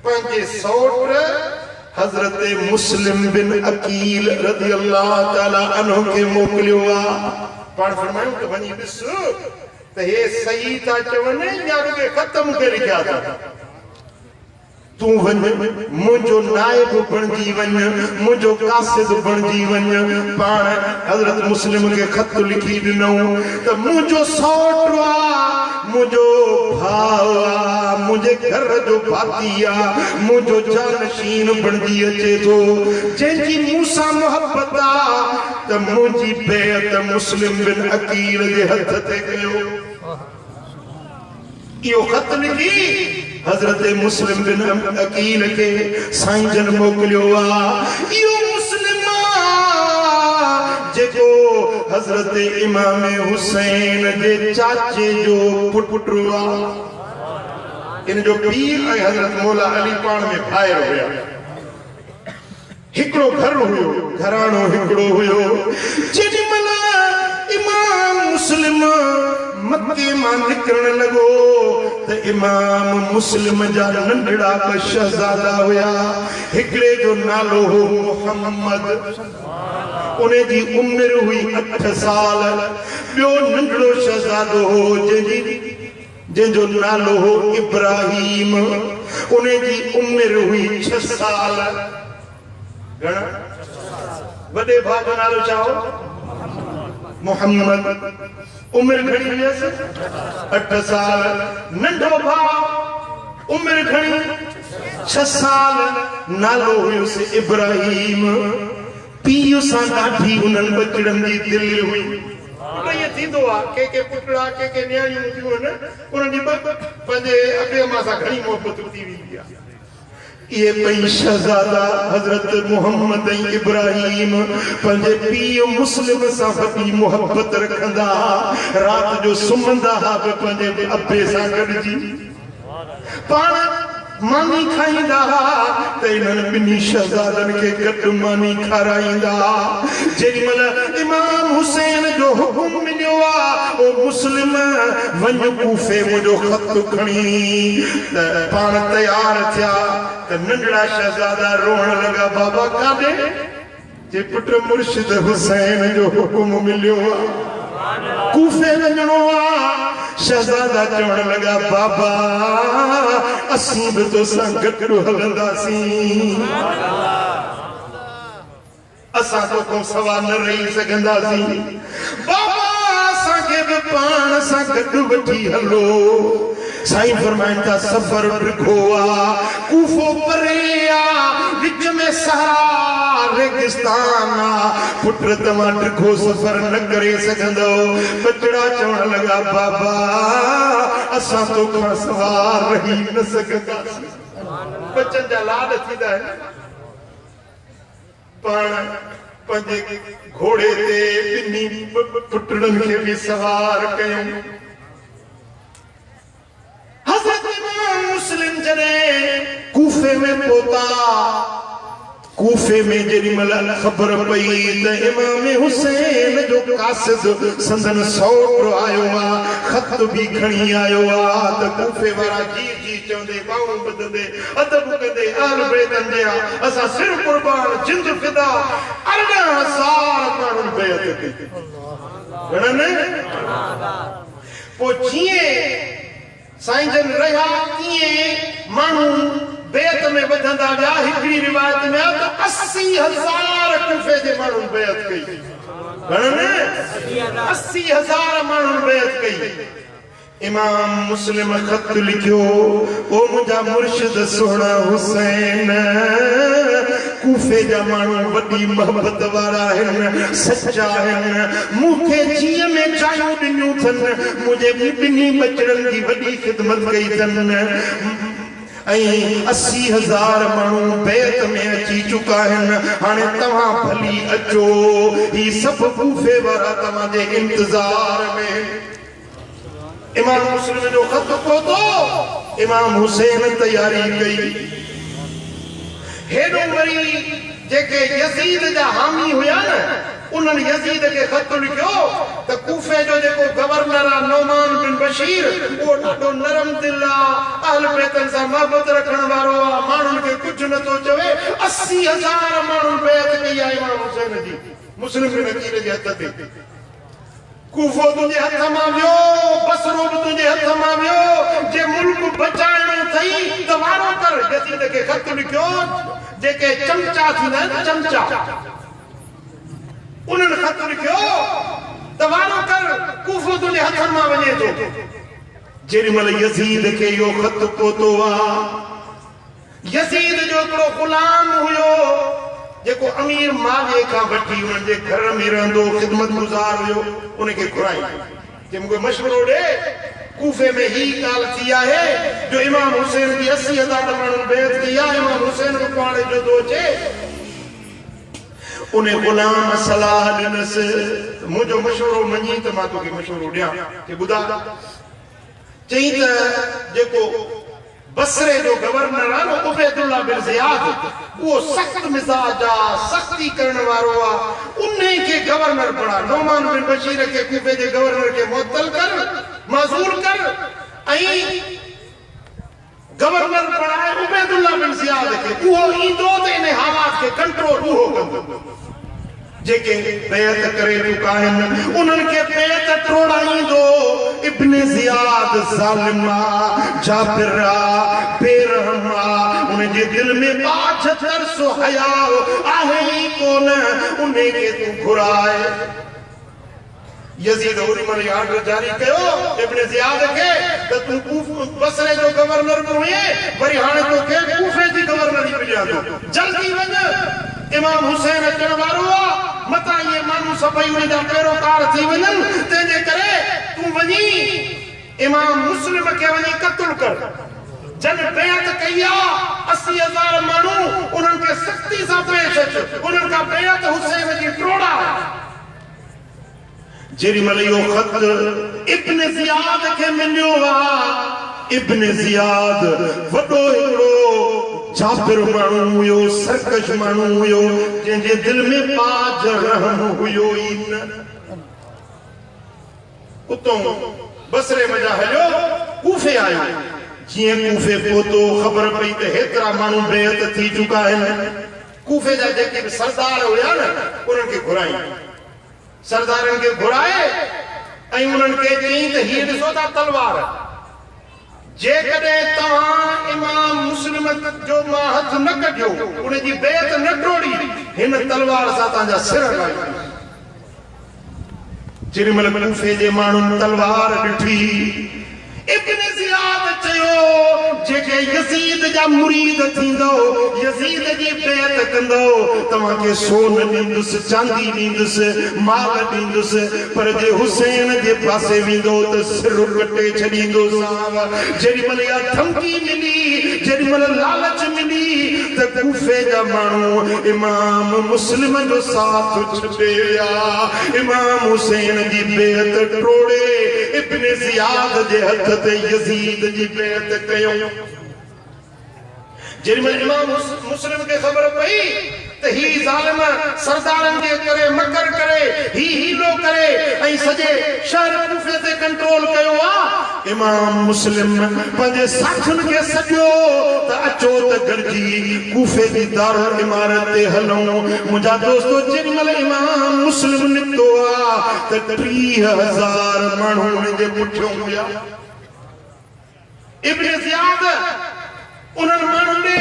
पंहिंजे सौट हज़रत मुस्लिम बिन अकील रज़ी अल्लाह ताला अन्हु खे मोकिलियो आहे। पाण फरमायूं त वञी ॾिस त हे सही था चवनि या रुॻो ख़तम करे लिखिया था। तू वन मुझो नायब बनजी वन मुझो कासिद बनजी वन पाण हजरत मुस्लिम के खत लिखी दिनो त मुझो सौटवा मुझो भावा मुझे घर जो भातिया मुझो जानशीन बनजी अचे तो जंहिंजी मूसा मोहब्बत त मुझी बेअत मुस्लिम बिन अकील जे हथ ते कयो यो खत लिखी हजरत मुस्लिम बिन अकील के साईं जन मोकलियो आ यो मुस्लिम जेको हजरत इमाम हुसैन जे चाचे जो पुटु आ इन जो पीर ऐं हजरत मौला अली पाण में भाइर हुया हिकड़ो घर हुयो घराणो हिकड़ो हुयो जेॾीमहिल इमाम मुस्लिम मक्के मां निकरण लगो त इमाम मुस्लिम जा नंढड़ा ब शहजादा हुया हिकड़े जो नालो हो मोहम्मद उन्हें जी उम्र हुई 8 साल ॿियो नंढड़ो शहजादो हो जंहिंजो नालो हो इब्राहिम उन्हें जी उम्र हुई 6 साल घणा वॾे भाउ जो नालो छा हो मोहम्मद उम्र घणी हुयसि 8 साल नंढो भाउ उम्र घणी 6 साल नालो हुयुसि इब्राहिम पीउ सां ॾाढी उन्हनि बचड़नि जी दिलि हुई ये थींदो आहे के पुटड़ा के न्याणियूं हूंदियूं आहिनि उन्हनि जी पंहिंजे अॻे मां सां घणी मोहबत थी वेंदी आहे ये पई शहजादा हजरत मोहम्मद इब्राहिम पंहिंजे पीउ मुस्लिम सां वॾी मोहब्बत रखंदा रात जो सुम्हंदा हा पंहिंजे अब्बे सां गॾिजी पाण मानी खाईंदा त इन्हनि ॿिन्ही शहजादनि खे गॾु मानी खाराईंदा जेॾीमहिल इमाम हुसैन जो हुकुम मिलियो आहे ओ मुस्लिम वञ कूफे मुंहिंजो ख़त खणी त पाण तयार थिया त नंढड़ा शहजादा रोअण लॻा बाबा काॾे जे पुट मुर्शिद हुसैन जो हुकुम मिलियो आहे कूफे वञणो आहे शहजादा चवण लॻा बाबा असीं बि तोसां गॾु हलंदासीं असां तोखां सवा न रही सघंदासीं बाबा असांखे बि पाण सां गॾु वठी हलो साईं फरमाइनि था सफ़र ॾिघो आहे कूफो परे आहे विच में सहारा रेगिस्तान आहे पुट तव्हां ॾिघो सफ़र न करे सघंदो बचड़ा चवण लॻा बाबा असां तोखां सवार रही न सघंदासीं बचनि जा लाड थींदा आहिनि पाण पंहिंजे घोड़े ते ॿिन्ही पुटड़नि खे बि सवार कयूं हज़रत इमाम मुस्लिम जॾहिं कूफे में पहुता कूफे में जेॾीमहिल ख़बर पई त इमाम हुसैन जो कासिद संदन सौट आयो आहे ख़त बि खणी आयो आहे त कूफे वारा जी जी चवंदे बाऊं ॿुधंदे अदब कंदे आल बैतन जा असां सिर कुर्बान जिंद फिदा 18,000 माण्हुनि बैत कई घणनि पोइ जीअं साईं जन रहिया कीअं माण्हू बेत में वधंदा विया हिकिड़ी रिवायत में त 80,000 कूफे जे माण्हुनि बेत कई घणनि 80,000 माण्हुनि बेत कई इमाम मुस्लिम ख़त लिखियो ओ मुंहिंजा मुर्शिद सोहणा हुसैन कूफे जा माण्हू वॾी मोहबत वारा आहिनि सचा आहिनि मूंखे जीअं में चाहियूं ॾिनियूं अथनि मुंहिंजे ॿिन्ही बचड़नि जी वॾी ख़िदमत कई अथनि ऐं 80,000 माण्हू बैत में अची चुका आहिनि हाणे तव्हां भली अचो ही सभु कूफे वारा तव्हांजे इंतज़ार में इमाम मुस्लिम जो ख़त पहुतो इमाम हुसैन तैयारी कई हेॾो वरी जेके यज़ीद जा हामी हुया न उन्हनि यज़ीद खे ख़त लिखियो त कूफे जो जेको गवर्नर आहे नौमान बिन बशीर उहो ॾाढो नरम दिल आहे अहल बैतन सां मोहबत रखण वारो आहे माण्हुनि खे कुझु नथो चवे 80,000 माण्हुनि बैत कई आहे इमाम हुसैन जी मुस्लिम नकीर जे हथ ते कूफो तुझे हथ मां वियो, बसरो भी तुझे हथ मां वियो। जे मुल्क बचाइणो थई त वारो कर। यज़ीद खे ख़त लिखियो, जेके चमचा थींदा आहिनि, चमचा, उन्हनि ख़त लिखियो त वारो कर, कूफो तुझे हथनि मां वञे थो। जेॾीमहिल यज़ीद खे इहो ख़त पहुतो आहे, यज़ीद जो हिकिड़ो ग़ुलाम हुयो जेको अमीर माविए खां वठी उन्हनि जे घर में रहंदो, ख़िदमत गुज़ार हुयो, उनखे घुराई जे मूंखे मशवरो ॾे। कूफे में ही ॻाल्हि थी आहे जो इमाम हुसैन जी 80,000 माण्हुनि बैत कई आहे। इमाम हुसैन खे पाणे जो थो अचे, उन ग़ुलाम सलाह ॾिनसि, मुंहिंजो मशवरो मञी त मां तोखे मशवरो ॾियां। के ॿुधा, चई त जेको बसरे जो गवर्नर आहे न, उबैदुल्लाह बिन ज़ियाद, वो सख्त मिजाज आहे, सख्ती करण वारो आहे, उन्हीं खे गवर्नर बणा। नोमान बिन बशीर खे कूफे जे गवर्नर खे मुअत्तल कर, माज़ूल कर, ऐं गवर्नर बणाए उबैदुल्लाह बिन ज़ियाद खे। उहो ईंदो त इन हालात खे कंट्रोल उहो कंदो। जेके बैत करे चुका आहिनि उन्हनि खे बैत टोड़ाईंदो। इब्न ज़ियाद ज़ालिमा, जाबिरा, बेरहमा, उनजे दिल में बाछ तरसो हया आहे ई कोन, उन्हें खे तू घुराए। यज़ीद ओॾीमहिल ऑर्डर जारी कयो इब्न ज़ियाद खे त तू बसरे जो गवर्नर बि हुए, वरी हाणे तोखे कूफे जी गवर्नरी मिलिया थो, जल्दी वञ। इमाम हुसैन अचण वारो आहे, मतां इहे माण्हू सभई उन जा पैरोकार थी वञनि, तंहिंजे करे तूं वञी इमाम मुस्लिम खे वञी क़त्ल कर। जन बैत कई आहे 80,000 माण्हू, उन्हनि खे सख़्ती सां पेश अच, उन्हनि खां बैत हुसैन जी टोड़ा। जेॾीमहिल इहो ख़त इब्न ज़ियाद खे मिलियो आहे, इब्न ज़ियाद वॾो हिकिड़ो जाबिर माण्हू हुयो, सरकश माण्हू हुयो, जंहिंजे दिल में बाज रहम हुयो ई न। उतों बसरे मजा हलियो, कूफे आयो। जीअं कूफे पहुतो, ख़बर पई त हेतिरा माण्हू बैत थी चुका आहिनि। कूफे जा जेके बि सरदार हुया न, उन्हनि खे घुराई। सरदारनि खे घुराए ऐं उन्हनि खे चई त हीअ ॾिसो था तलवार, जेकॾहिं तव्हां इमाम मुस्लिम जो मां हथ न कढियो, उनजी बैत न टोड़ी, हिन तलवार सां तव्हांजा सिर हलाईंदा। जेॾीमहिल कूफे जे माण्हुनि तलवार ॾिठी, इब्न ज़ियाद चयो जेके यज़ीद जा मुरीद थींदो, यज़ीद जी बैत कंदो, तव्हांखे सोन ॾींदुसि, चांदी ॾींदुसि, माल ॾींदुसि, पर जे हुसैन जे पासे वेंदो त सिर कटे छॾींदुसि। जेॾीमहिल इहा धमकी मिली, जेॾीमहिल लालच मिली, त कूफे जा माण्हू इमाम मुस्लिम जो साथ छॾे विया, इमाम हुसैन जी बैत टोड़े इब्न ज़ियाद जे हथ ते यज़ीद जी बैत कयो। जेॾीमहिल इमाम मुस्लिम खे ख़बर पई त ही ज़ालिम सरदारनि जे करे मकर करे, ही हीलो करे ऐं सॼे शहर कूफे ते कंट्रोल कयो आहे, इमाम मुस्लिम पंहिंजे साथियुनि खे सॾियो त अचो त गॾिजी कूफे जी दारुल इमारत ते हलूं। मुंहिंजा दोस्तो, जेॾीमहिल इमाम मुस्लिम निकितो आहे त 30,000 माण्हू हुनजे पुठियां हुया। इब्न ज़ियाद उन्हनि माण्हुनि ॾे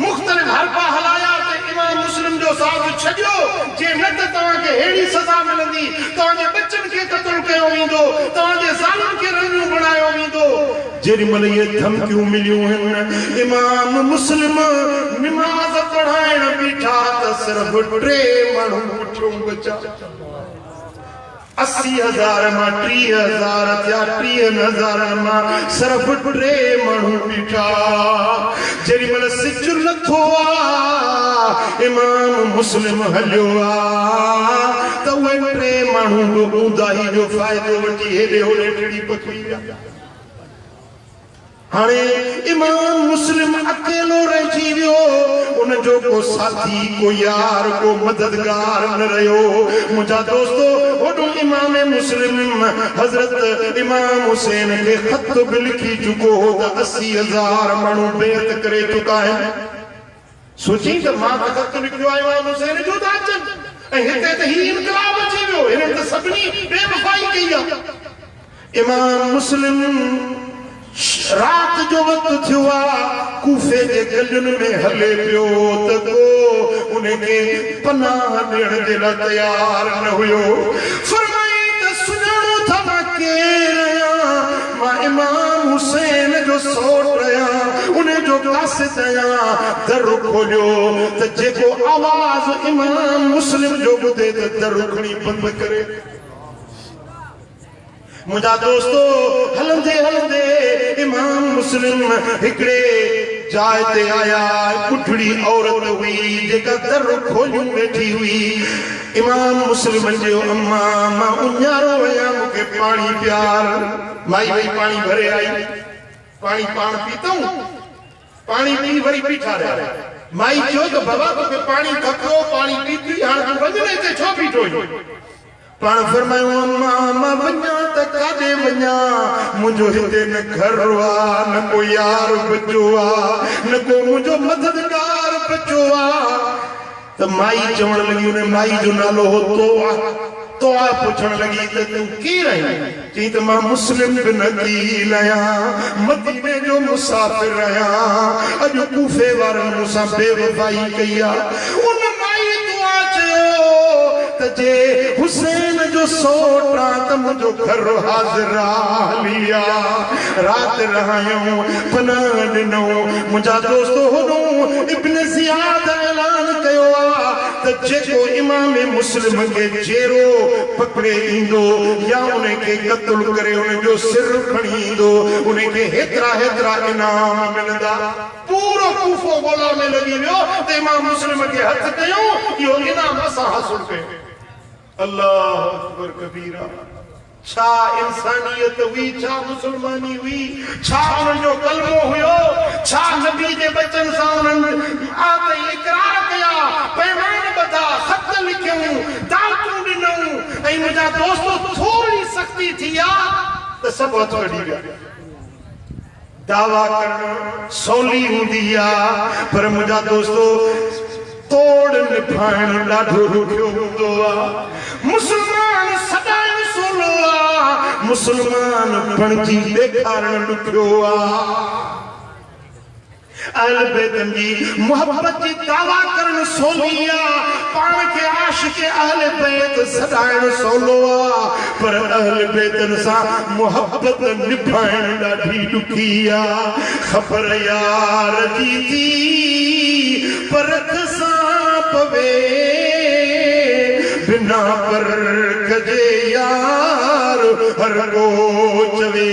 मुख़्तलिफ़ हरफ़ा हलाया त इमाम मुस्लिम जो साथ छॾियो, जे न त तव्हांखे अहिड़ी सज़ा मिलंदी, तव्हांजे बच्चनि खे क़त्ल कयो वेंदो, तव्हांजे ज़ालिम खे रंजू बणायो वेंदो। जेॾीमहिल इहे धमकियूं मिलियूं आहिनि, इमाम मुस्लिम निमाज़ पढ़ाइण बीठा त सिर्फ़ 3 माण्हू पुठियों बचा। 80,000 मां 30,000 थिया, 30,000 मां सिर्फ़ 3 माण्हू बीठा। जेॾीमहिल सिज लथो आहे, इमाम मुस्लिम हलियो आहे त उहे 3 माण्हू ऊंदाही जो फ़ाइदो वठी हेॾे होॾे टिड़ी पकड़ी विया। हाणे इमाम मुस्लिम अकेलो रहिजी वियो, उनजो को साथी, को यार, को मददगार न रहियो। मुंहिंजा दोस्तो, होॾो इमाम मुस्लिम हज़रत इमाम हुसैन खे ख़त बि लिखी चुको हो त 80,000 माण्हू बैत करे चुका आहिनि। सोची त मां त ख़त लिखियो आहे इमाम हुसैन जो था अचनि, ऐं ऐं हिते त ही इनकलाब अची वियो, हिननि त सभिनी बेवफ़ाई कई आहे। इमाम मुस्लिम रात जो वक़्तु थियो आहे, कूफे जे गलियुनि में हले पियो त को उनखे पनाह ॾियण जे लाइ तयार न हुयो। फरमाई त सुञाणो था मां केरु आहियां, मां इमाम हुसैन जो सौट आहियां, उन जो कासिद आहियां। दर खोलियो त जेको आवाज़ इमाम मुस्लिम जो ॿुधे त दर खणी बंदि करे। मुंहिंजा दोस्तो, हलंदे हलंदे इमाम मुस्लिम हिकिड़े जाइ ते आया। ॿुढड़ी औरत हुई जेका दर खोलियूं वेठी हुई। इमाम मुस्लिम जो अम्मा, मां उञारो आहियां, मूंखे पाणी प्यार। माई वई पाणी भरे आई, पाणी पाण पीतऊं, पाणी पी वरी बीठा रहिया। माई चयो त बाबा तोखे पाणी खपो, पाणी पीती, हाणे तूं वञ हिते छो बीठो आहीं? पाण फरमायो अम्मा मां वञा त काॾे वञा, मुंहिंजो हिते न घर आहे, न को यार बचो आहे, न को मुंहिंजो मददगार बचो आहे। त माई चवण लॻी, उन माई जो नालो हो तोआ। तोआ पुछण लॻी त तूं केरु आहीं? चई त मां मुस्लिम बिन अकील आहियां, मदीने जो मुसाफ़िर आहियां, अॼु कूफे वारनि मूंसां बेवफ़ाई कई आहे। उन माई तोआ चयो त जे हुसैन जो सोटा त मुंहिंजो घर हाज़िर हली आहे, राति रहायूं, पनाह ॾिनऊं। मुंहिंजा दोस्तो हुनूं इब्न ज़ियाद ऐलान कयो आहे त जेको इमाम मुस्लिम खे जेरो पकड़े ईंदो या उनखे क़त्ल करे उनजो सिर खणी ईंदो, उनखे हेतिरा हेतिरा इनाम मिलंदा। पूरो कूफो ॻोल्हा में लॻी वियो त इमाम मुस्लिम खे हथ कयूं, इहो इनाम असां हासिल कयो। अल्लाह अकबर कबीरा। छा इंसानियत हुई, छा मुसलमानी हुई, छा उनजो कलमो हुयो, छा नबी जे बचन सां उन्हनि आत इकरार कया, पैमान ॿधा, ख़त लिखियूं, दावतूं ॾिनऊं। ऐं मुंहिंजा दोस्तो थोरी सख़्ती थी आहे त सभु हथ कढी विया। दावा करणु सवली हूंदी आहे, पर मुंहिंजा दोस्तो तोड़ निभाइण ॾाढो ॾुखियो हूंदो आहे। मुस्लमान सदाईं सोलो आहे, मुस्लमान बणिजी ॾेखारण ॾुखियो आहे। अहल बैतन जी मोहब्बत जी दावा करण सवली आहे, पाण खे आशिक अहल बैत सदाइण सवलो आहे, पर अहल बैतन सां मोहब्बत निभाइण ॾाढी ॾुखी आहे। ख़बर यार जी थी परख सां पवे, बिना परख जे यार हर को चवे।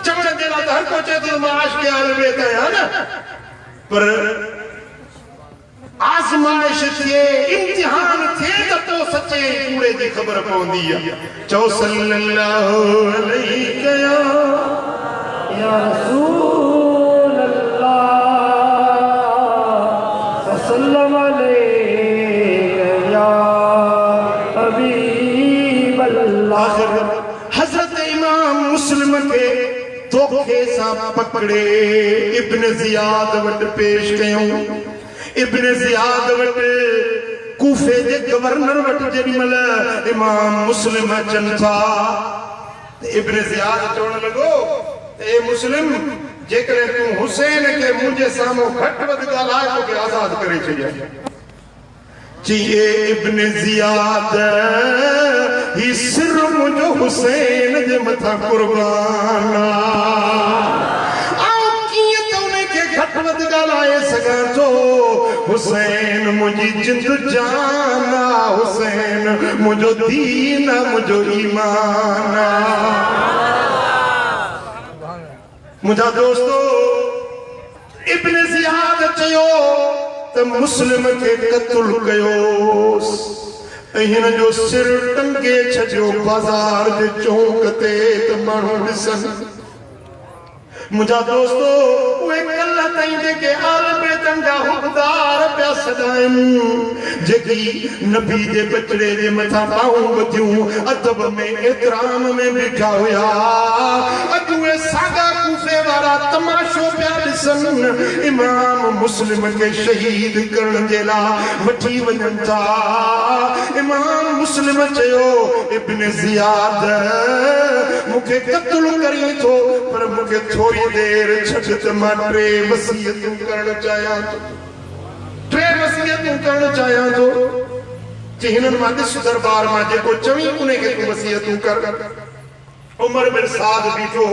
चवण जे लाइ त हर को चए थो मां आशिक़ अहल बैत आहियां न, पर आज़माइश थिए, इम्तिहान थिए त पोइ सचे कूड़े जी ख़बर पवंदी आहे। चओ सल्लल्लाहु अलैहि या रसूल वसल्लम अलैहि या हबीब अल्लाह। हज़रत इमाम मुस्लिम के धोखे सां पकड़े इब्न ज़ियाद वटि पेश कयूं। इब्न ज़ियाद वटि कूफे जे गवर्नर वटि जेॾीमहिल इमाम मुस्लिम अचनि था, इब्न ज़ियाद चवण लॻो त ए मुस्लिम, जेकॾहिं तूं हुसैन खे मुंहिंजे साम्हूं घटि वधि ॻाल्हाए तोखे आज़ाद करे छॾियां। चई ए इब्न ज़ियाद, ही सिर मुंहिंजो हुसैन जे मथां कुर्बान आहे। घटि वधि ॻाल्हाए सघां थो, हुसैन मुंहिंजी जिंद जान आहे, हुसैन मुंहिंजो दीन आहे, मुंहिंजो ईमान आहे। मुंहिंजा दोस्तो, इब्न ज़ियाद चयो त मुस्लिम खे क़त्ल कयोसि ऐं हिन जो सिर टंगे छॾियो बाज़ार जे चौक ते त माण्हू ॾिसनि। मुंहिंजा दोस्तो, उहे कल्ह ताईं जेके अहल बैतन जा हुकदार पिया सदाइन जेकी नबी जे बचड़े जे मथा पाऊं बधियूं अदब में एतराम में बिठा हुआ अजुए सागा कूफे वाला तमाशो पिया ॾिसन इमाम मुस्लिम के शहीद करण जे लाइ वठी वञनि था इमाम मुस्लिम चयो इब्न ज़ियाद मूंखे क़त्ल करी थो पर मूंखे थोड़ी देर छॾ त मां टे वसीयतूं करण चाहियां थो जे हिननि मां ॾिस दरबार मां जेको चवी उन खे तूं वसीयतूं कर उमर बिन साद बीठो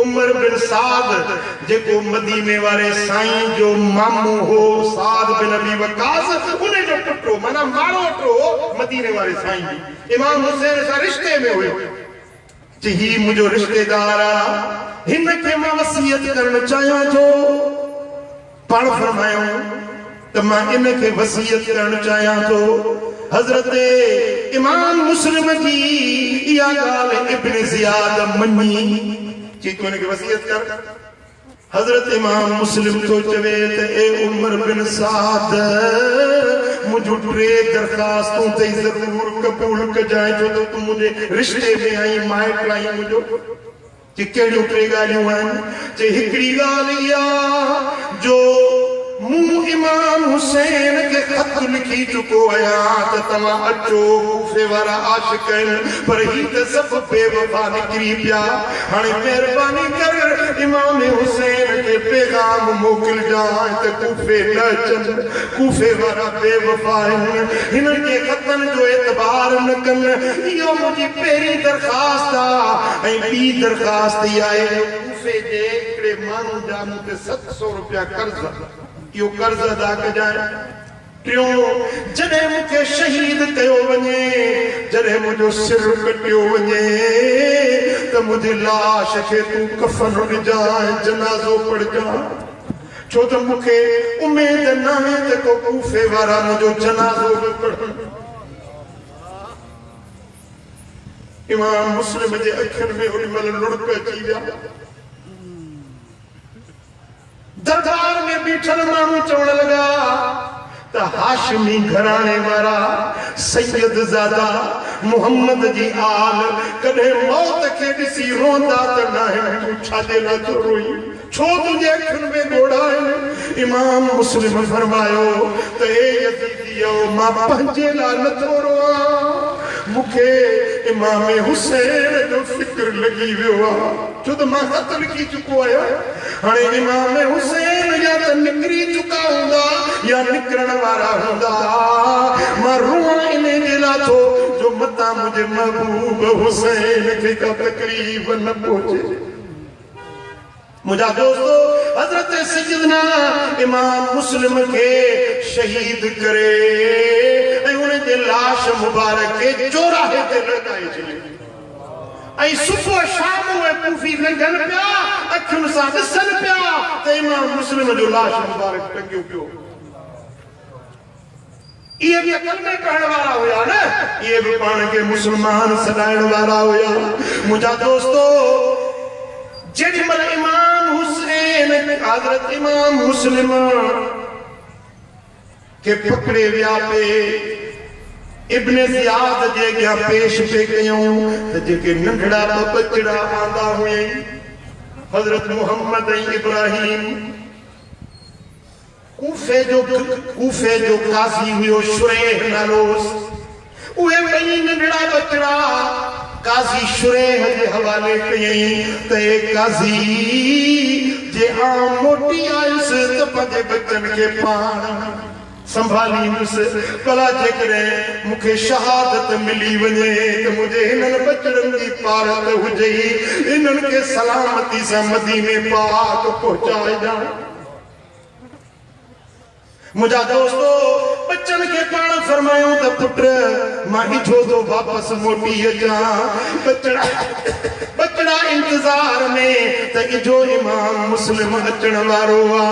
उमर बिन साद जेको मदीने वाले साईं जो मामू हो साद बिन अबी वकास उन जो पुटो माना मारो टो मदीने वाले साईं इमाम हुसैन सां रिश्ते में हुयो जी ही मुझो रिश्तेदार हिन खे मां वसीयत करण चाहियां थो पाण फरमायो त मां इन खे वसीयत करण चाहियां थो हज़रत इमाम मुस्लिम जी इहा ॻाल्हि इब्न ज़ियाद मञी चई तूं हिनखे वसीयत कर हज़रत इमाम मुस्लिम तो चवे त ए उमर बिन साद मुझो टे दरख़्वास्तूं तई ज़रूर क़बूल कजाए छो त तूं मुंहिंजे रिश्ते में आई माइट आई मुंहिंजो चई कहिड़ियूं टे ॻाल्हियूं आहिनि चई हिकिड़ी ॻाल्हि इहा जो मूं इमाम हुसैन के खत लिखी चुको आहियां त तव्हां अचो कूफे वारा आशिक़ आहिनि पर ही त सभु बेवफा निकिरी पिया हाणे महिरबानी कर इमाम हुसैन के पैगाम मोकिलजांइ त कूफे न अचनि कूफे वारा बेवफा आहिनि हिननि जे खतनि जो एतबार न कनि इहो मुंहिंजी पहिरीं दरख़्वास्त आहे ऐं ॿी दरख़्वास्त इहा आहे कूफे जे हिकिड़े माण्हू जा मूंखे 700 रुपया कर्ज़ यो कर्ज अदा कजाए टियों जॾहिं मूंखे शहीद कयो वञे जॾहिं मुंहिंजो सिर कटियो वञे त मुंहिंजी लाश खे तूं कफ़न ॾिजांइ जनाज़ो पढ़जांइ छो त मूंखे उमेद न आहे त को कूफे वारा मुंहिंजो जनाज़ो बि पढ़नि इमाम मुस्लिम जे अखियुनि में ओॾीमहिल लुड़क अची विया दरबार में बीठल माण्हू चवण लगा त हाशमी घराणे वारा सैयद ज़ादा मोहम्मद जी आल कॾहिं मौत खे ॾिसी रोंदा त न तूं छाजे लाइ थो रोई छो तुंहिंजे अखियुनि में ॻोढ़ा आहिनि इमाम मुस्लिम फरमायो त ए यज़ीदियो मां पंहिंजे लाइ नथो रोआं मूंखे इमाम हुसैन जो फिक्र लॻी वियो आहे छो त मां ख़त लिखी चुको आहियां हाणे इमाम हुसैन या त निकिरी चुका हूंदा या निकिरण वारा हूंदा मां रोआं इन जे लाइ थो जो मतां मुंहिंजे महबूब हुसैन खे का तकलीफ़ न पहुचे मुझा दोस्तो हजरत सैयदना इमाम मुस्लिम के शहीद करे ऐं उन जे लाश मुबारक के चौराहे ते लॻाए छॾियो ऐं सुबुह शाम उहे कूफी लंघनि पिया अखियुनि सां ॾिसनि पिया त इमाम मुस्लिम जो लाश मुबारक टंगियो पियो इहे बि कलमे पढ़ण वारा हुया न इहे बि पाण खे मुस्लमान सॾाइण वारा हुया मुंहिंजा दोस्तो जेॾीमहिल इमाम हुसैन हज़रत इमाम मुस्लिम के पकड़े विया पे इब्न ज़ियाद जे अॻियां पेश पे कयूं त जेके नंढड़ा बचड़ा आंदा हुई हज़रत मोहम्मद ऐं इब्राहिम कूफे जो काज़ी हुयो शुरैह नालो उहे ॿई नंढड़ा बचड़ा काज़ी शुरैह जे हवाले कयई त ए काज़ी जे आउं मोटी आयुसि त पंहिंजे बचनि खे पाण संभालींदुसि भला जेकॾहिं मूंखे शहादत मिली वञे त मुंहिंजे हिननि बचड़नि जी पारत हुजे इन्हनि खे सलामती सां मदीने पाक पहुचाइजां मुझा दोस्तो बच्चन के पाण फरमायूं त पुट मां इठो तो वापस मोटी अचां बचड़ा इंतजार में त इजो इमाम मुस्लिम अचण वारो आ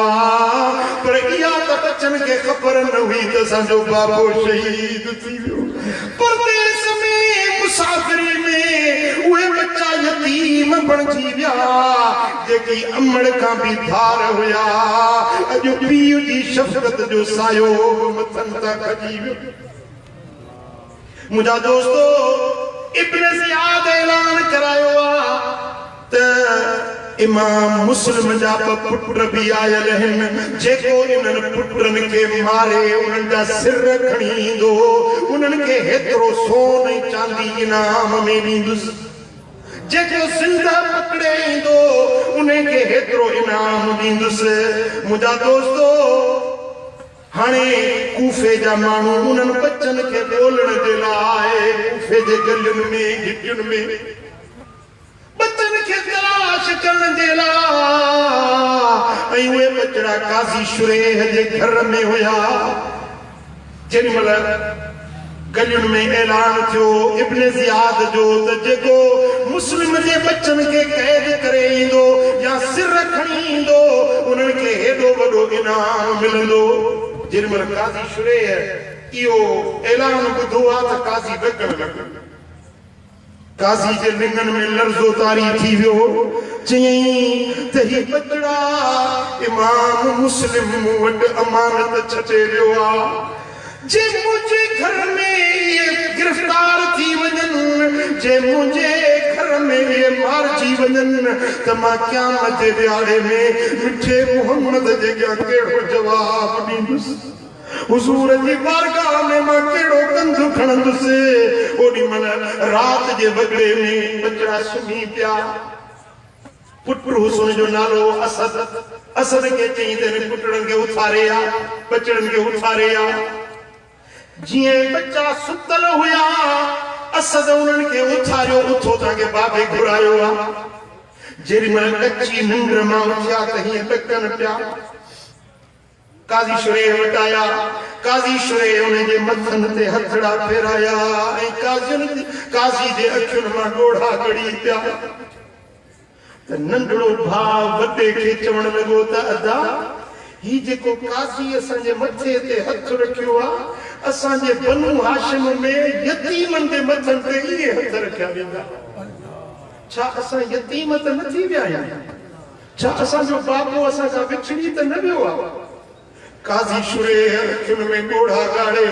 पर इहा त बच्चन के खबर न हुई त असांजो बाबो शहीद थी वियो परदेस में मुसाफ़िरी में उहे बच्चा यतीम बणजी विया जेकी अमड़ का भी धार हुया अजो पीउ जी शफकत जो सायो मथन ता खजी वियो मुझा दोस्तो इब्न ज़ियाद ऐलान करायो त इमाम मुस्लिम जा पुत्र भी आयल हैं जेको इन्हन पुत्रन के मारे उन्हन जा सिर खणी ईंदो उन्हन के हेतरो सोन ऐं चांदी इनाम में ॾींदुस जेको ज़िंदा पकड़े ईंदो उन्हनि के हेतरो इनाम ॾींदुस मुंहिंजा दोस्तो हाणे कूफे जा माण्हू उन्हनि बच्चन खे ॻोल्हण जे लाइ कूफे जे गलियुनि में घिटियुनि में बच्चन के तलाश करण जे लाइ उहे बचड़ा काज़ी शुरेह जे घर में हुया जेॾी महिल गलियुनि में ऐलान थियो इब्न ज़ियाद जो त जेको मुस्लिम जे बच्चन के कैद करे ईंदो या सिर खणी ईंदो उन्हनि खे हेॾो वॾो इनाम मिलंदो जेॾी महिल काज़ी शुरेह इहो ऐलान ॿुधो आहे त काज़ी ॾकण लॻो काज़ी जे लिंगन में लर्ज़ो तारी थी वियो चयईं त ही बचड़ा इमाम मुस्लिम मूं वटि अमानत छॾे वियो आहे जे मुंहिंजे घर में ये गिरफ्तार थी वञनि जे मुंहिंजे घर में ये मारिजी वञनि त मां क़यामत जे ॾियारे में मिठे मुहम्मद जे अॻियां कहिड़ो जवाब ॾींदुसि हुज़ूर जी बारगाह में मां कहिड़ो कंधु खणंदुसि ओॾी महिल रात जे वॻड़े में बचड़ा सुम्ही पिया पुट हुसैन जो नालो असद असद के चई त पुटड़न के उथारे आ बचड़न के उथारे आ जीअं बच्चा सुतल हुया असद उन्हनि खे उथारियो उथो तव्हांखे बाबे घुरायो आ जेॾी महिल कची निंड मां उथिया त हीअं ॾकनि पिया काज़ी शुरेह वटाया काज़ी शुरेह उन जे मथन ते हथड़ा फेराया ऐं काज़ी जे अखियुनि मां ॻोढ़ा गड़ी पिया त नंढड़ो भाउ वॾे खे चवण लॻो त अदा ही जेको काज़ी असांजे मथे ते हथ रखियो आहे असांजे बनु हाशिम में यतीमनि जे मथनि ते इहे हथ रखिया वेंदा छा असां यतीम त न थी विया आहियूं छा असांजो बाबो असां सां विछड़ी त न वियो आहे काज़ी शुरेह अखियुनि में ॻोढ़ा ॻाड़े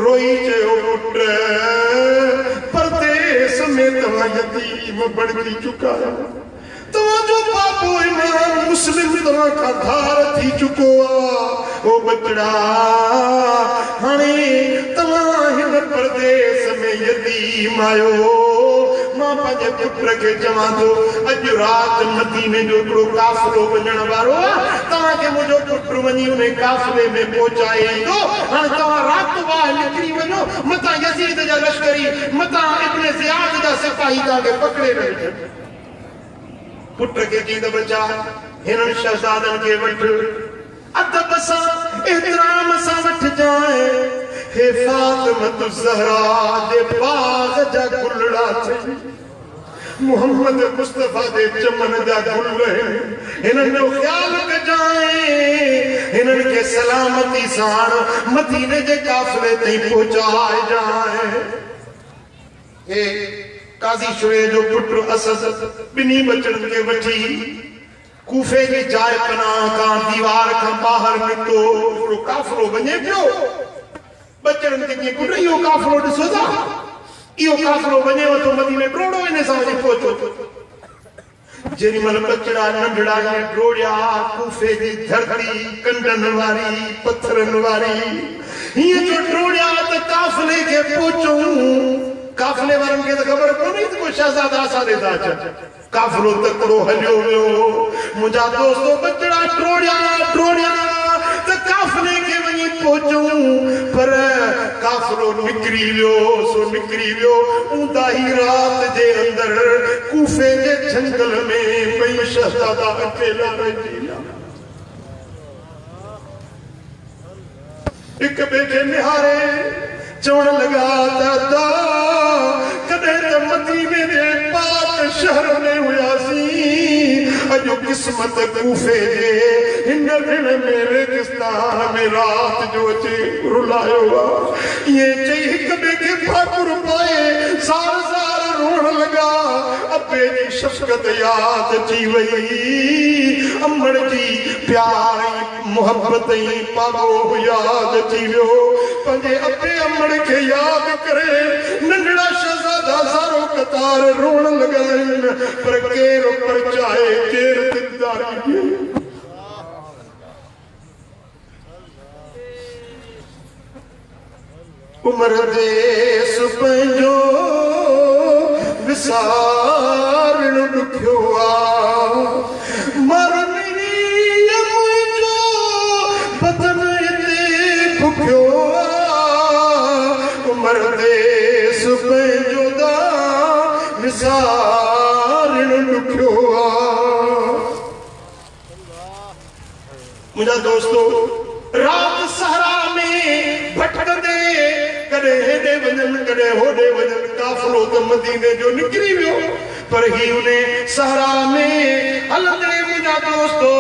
रोई चयो पुट परदेस में तव्हां यतीम बणजी चुका आहियो तव्हांजो बाबो इमाम मुस्लिम तव्हां खां धार थी चुको आहे ओ बचड़ा हाणे तव्हां हिन परदेस में यतीम आहियो मां पंहिंजे पुट खे चवां थो अॼु राति मदीने जो हिकिड़ो काफ़िलो वञण वारो आहे तव्हांखे मुंहिंजो पुट वञी उन काफ़िले में पहुचाए ईंदो हाणे तव्हां राति वाह निकिरी वञो मतां यज़ीद जा लश्करी मतां इब्न ज़ियाद जा सिपाही तव्हांखे पकड़े वेठा पुट खे चई त बचा हिननि शहज़ादनि खे वठि अदब सां एतिराम सां वठिजांइ हे फातिमा ज़हरा जे बाग़ जा गुलड़ा थई मोहम्मद मुस्तफा जे चमन जा गुल हिननि जो ख़्याल कजांइ हिननि खे सलामती सां मदीने जे काफ़िले ताईं पहुचाए जाए हे काज़ी शुरेह जो पुट असद ॿिन्ही बचड़नि खे वठी कूफे जी जाइ पनाह खां दीवार खां ॿाहिरि निकितो हिकिड़ो काफ़िलो वञे पियो बचड़नि खे चई पुट इहो काफ़िलो ॾिसो था इहो काफ़िलो वञे थो मदीने ड्रोड़ो इन सां वञी पहुचो जेॾी महिल बचड़ा नंढड़ा ड्रोड़िया कूफे जी धरती कंडनि वारी पत्थरनि वारी हीअं जो ड्रोड़िया त काफ़िले खे पहुचूं काफ़िले वारनि खे त ख़बर कोन्हे त को शहज़ादा असांजे था अचनि काफ़िलो तकिड़ो हलियो वियो मुंहिंजा दोस्तो बचड़ा ड्रोड़िया त काफ़िले खे वञी पहुचूं पर काफ़िलो निकिरी वियो ऊंदा ई रात जे अंदरि कूफे जे जंगल में ॿई शहज़ादा अकेला रहिजी विया हिक ॿिए खे निहारे चवण लॻा त कॾहिं त मदीने जे पाक शहर में हुयासीं अॼु क़िस्मत कूफे जे हिन ॾिण में रेगिस्तान में रात जो अचे रुलायो आहे इएं चई हिक ॿिए खे फाकुर पाए सार रोण लगा अबे जी शफकत याद थी वई अमड़ जी प्यार मोहब्बत पागो याद थी वियो पंहिंजे अबे अमड़ के याद करे नंढड़ा शहजादा सारो कतार रोण लगा पर केर पर चाहे केर दिलदारी उमर देस पंहिंजो विसारण ॾुखियो आहे मरनी मुंहिंजो बदन हिते भुखियो आहे उमर देस पंहिंजो दा विसारण ॾुखियो आहे मुंहिंजा दोस्तो रात सहरा में भटकंदे कॾहिं हेॾे वञनि कॾहिं होॾे वञनि काफ़िलो त मदीने जो निकिरी वियो पर ही उन सहरा में हलंदे मुंहिंजा दोस्तो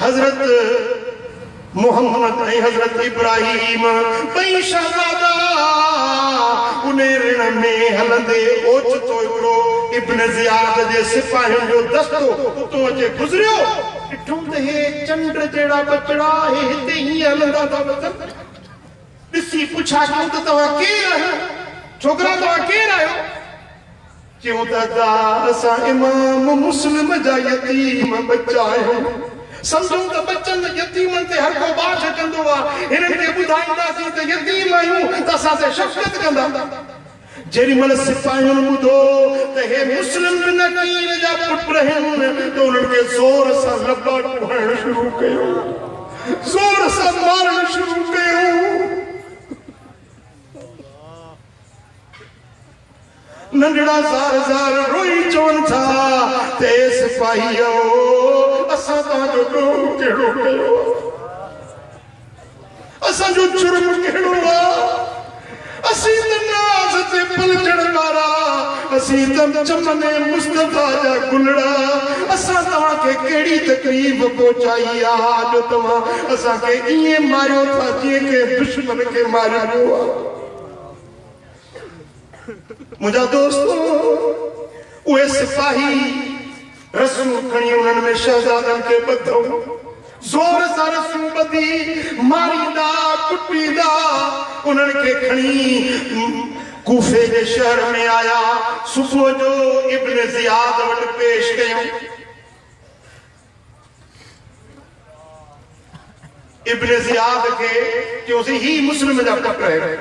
हज़रत मोहम्मद ऐं हज़रत इब्राहिम ॿई शहज़ादा उन रिण में हलंदे ओचितो हिकिड़ो इब्न ज़ियाद जे सिपाहियुनि जो दस्तो उतो अचे गुज़रियो ॾिठो त हे चंड जहिड़ा बचड़ा हिते हीअं हलंदा था वञनि ॾिसी पुछा कयूं त तव्हां केरु आहियो छोकिरा तव्हां केरु आहियो चयूं त असां इमाम मुस्लिम जा यतीम बच्चा आहियूं समझूं त बच्चनि यतीमनि ते हर को बाठ कंदो आहे हिननि खे ॿुधाईंदासीं त यतीम आहियूं त असां ते शफ़क़त कंदा जेॾी महिल सिपाहियुनि ॿुधो त हे मुस्लिम बिन नकीर जा पुट आहिनि त उन्हनि खे ज़ोर सां लॿाटो हणणु शुरू कयो ज़ोर सां मारणु शुरू कयो नंढड़ा ज़ार ज़ार रोई चवनि था ते सिपाहीओ असां तव्हांजो ॾोह कहिड़ो कयो असांजो जुर्म कहिड़ो आहे असीं त नाज़ ते पलचण वारा असीं त चमने मुस्तफ़ा जा गुलड़ा असां तव्हांखे कहिड़ी तकलीफ़ पहुचाई आहे जो तव्हां असांखे ईअं मारियो था जीअं के दुश्मन खे मारियो आहे मुंहिंजा दोस्तो उहे सिपाही रस्मूं खणी उन्हनि में शहज़ादनि खे ॿधऊं ज़ोर सां रस्मूं ॿधी मारींदा कुटींदा उन्हनि खे खणी कूफे जे शहर में आया सुबुह जो इब्न ज़ियाद वटि पेश कयूं इब्न ज़ियाद खे चयोसीं ही मुस्लिम जा पुट आहे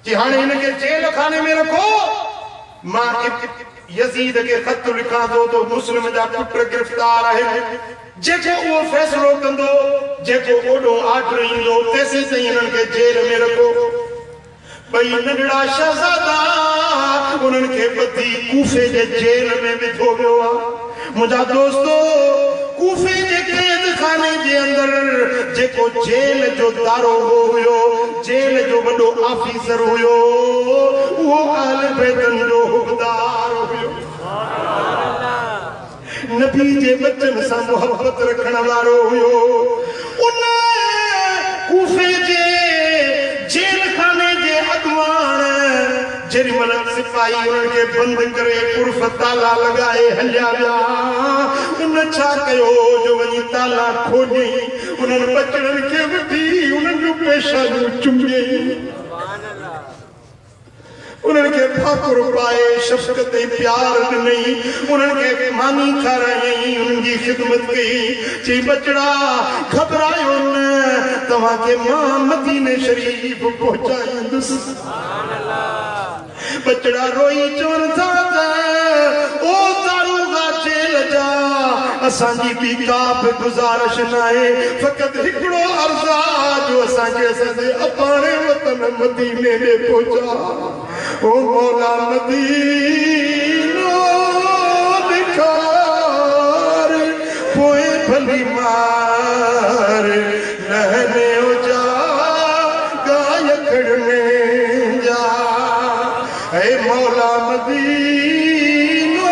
कि हाणे हिनखे जेल खाने में रखो मां यज़ीद खे ख़त लिखां थो तो मुस्लिम जा पुट गिरफ़्तार आहिनि जेको उहो फ़ैसिलो कंदो जेको ओॾो आर्डर ईंदो तेसीं ताईं हिननि खे जेल में रखो ॿई नंढड़ा शहज़ादा उन्हनि खे ॿधी कूफे जे जेल में विधो वियो आहे मुंहिंजा दोस्तो कूफे जे क़ैद खाने जे अंदर जेको जेल जो दारोगो हुयो जेल जो वॾो ऑफिसर हुयो उहो आल बैतन जो हुकदार हुयो नबी जे बचन सां मोहब्बत रखण वारो हुयो उन कूफे जे जेल खाने जे अॻुवाण जेॾी महिल सिपाही उन्हनि खे बंदि करे कुर्फ़ ताला लॻाए हलिया विया उन छा कयो जो वञी ताला खोलियईं उन्हनि बचड़नि खे वठी उन्हनि जूं पेशानियूं चुमियईं उन्हनि खे फाकुर पाए शफ़क़त ऐं प्यार ॾिनई उन्हनि खे मानी खारायईं उन्हनि जी ख़िदमत कई चई बचड़ा घबरायो न तव्हांखे मां मदीने शरीफ़ पहुचाईंदुसि बचड़ा रोई चवनि था त ओ दारोगा जेल जा असांजी बि का बि गुज़ारिश न आहे फ़क़ति हिकिड़ो अर्ज़ु आहे जो असांखे असांजे अपाणे वतन मदीने में पहुचा ओ मौला मदीनो ॾेखार पोइ भली मार नहने जा गाय खड़ने जा ऐ मौला मदीनो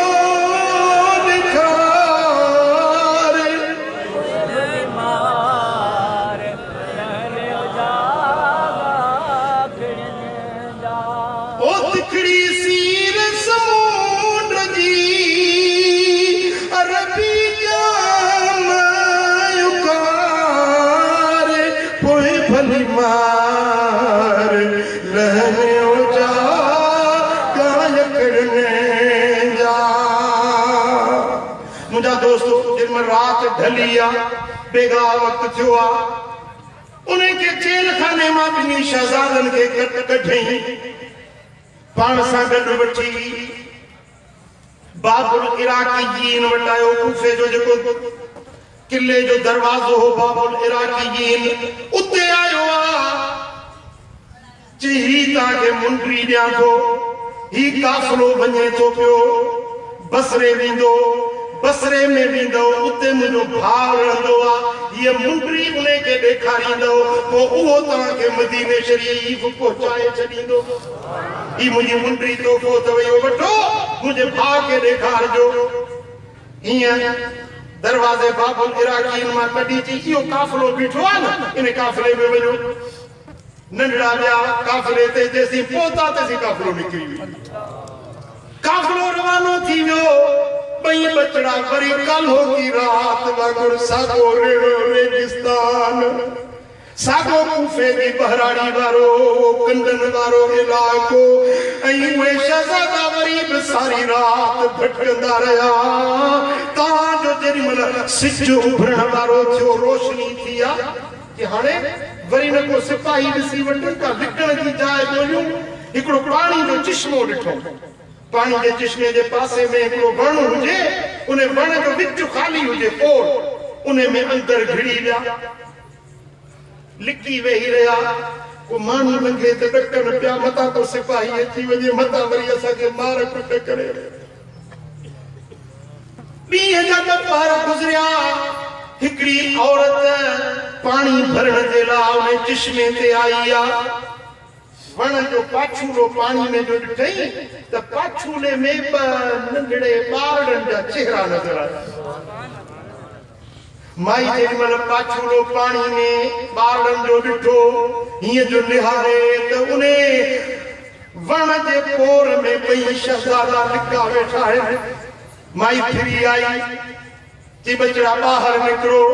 ॾेखार मार नहने जा गाय खड़ने जा ओ तिखड़ी सी भली मार लहने जा गाय करने जा। मुझा दोस्तों जिनमें रात ढली आ बेगा वक्त थियो आ उन्हें के जेल खाने मां बिनी शहजादन के कढई पाण सां गॾु वठी बाबुल इराकी जीन वटायो कूफे जो जेको किले जो दरवाजो हो बाबुल इराकी जीन उते आयो आ चई ताके मुंडरी ॾियां थो ही काफ़िलो वञे थो पियो बसरे वेंदो बसरे में वेंदो उते मुंहिंजो भाउ रहंदो आहे ये मुंडरी उन्हें के ॾेखारींदो पोइ उहो तव्हांखे मदीने शरीफ़ पहुचाए छॾींदो। ही मुंहिंजी मुंडरी तोहफ़ो अथव इहो वठो मुंहिंजे भाउ खे ॾेखारजो। हीअं दरवाज़े बाबुल इराकीन मां कढी चई इहो काफ़िलो बीठो आहे न इन काफ़िले में वञो। नंढड़ा ॿिया काफ़िले ते जेसीं पहुता तेसीं काफ़िलो निकिरी वियो। काफ़िलो रवानो थी वियो बई बचड़ा वरी कल्हो की रात वांगुर सागो रेगिस्तान सागो कूफे की बहराड़ी वारो कंदन वारो इलाको ऐं उहे शहज़ादा वरी बि सारी रात भटकंदा रहिया तां जो जेॾीमहिल सिज उभरण वारो थियो रोशनी थी आहे कि हाणे वरी न को सिपाही ॾिसी वठनि था लिकण जी जाइ ॻोल्हियूं हिकिड़ो पाणी जो चश्मो ॾिठो पानी के चश्मे के पासे में एक वण हुजे उन्हें वण जो विच खाली हुजे पोर उन्हें में अंदर घिड़ी लिया लिकी वेही रहा को मानू लंघे ते ॾकनि पिया मता तो सिपाही अची वञे मता वरी असांखे मार कुट करे। ॾींहं जा ॿ पहर गुज़रिया हिकिड़ी औरत पानी भरण जे लाइ उन चश्मे ते आई आहे वण जो पाछूलो पानी में जो ॾिठई त पाछूले में ॿ नंढड़े ॿारनि जा चेहरा नज़र आया। माई जेॾीमहिल पाछूलो पानी में ॿारनि जो ॾिठो हीअं जो निहारे त उन वण जे पोर में ॿई शहज़ादा लिका वेठा आहिनि। माई फिरी आई चई बचड़ा ॿाहिरि निकिरो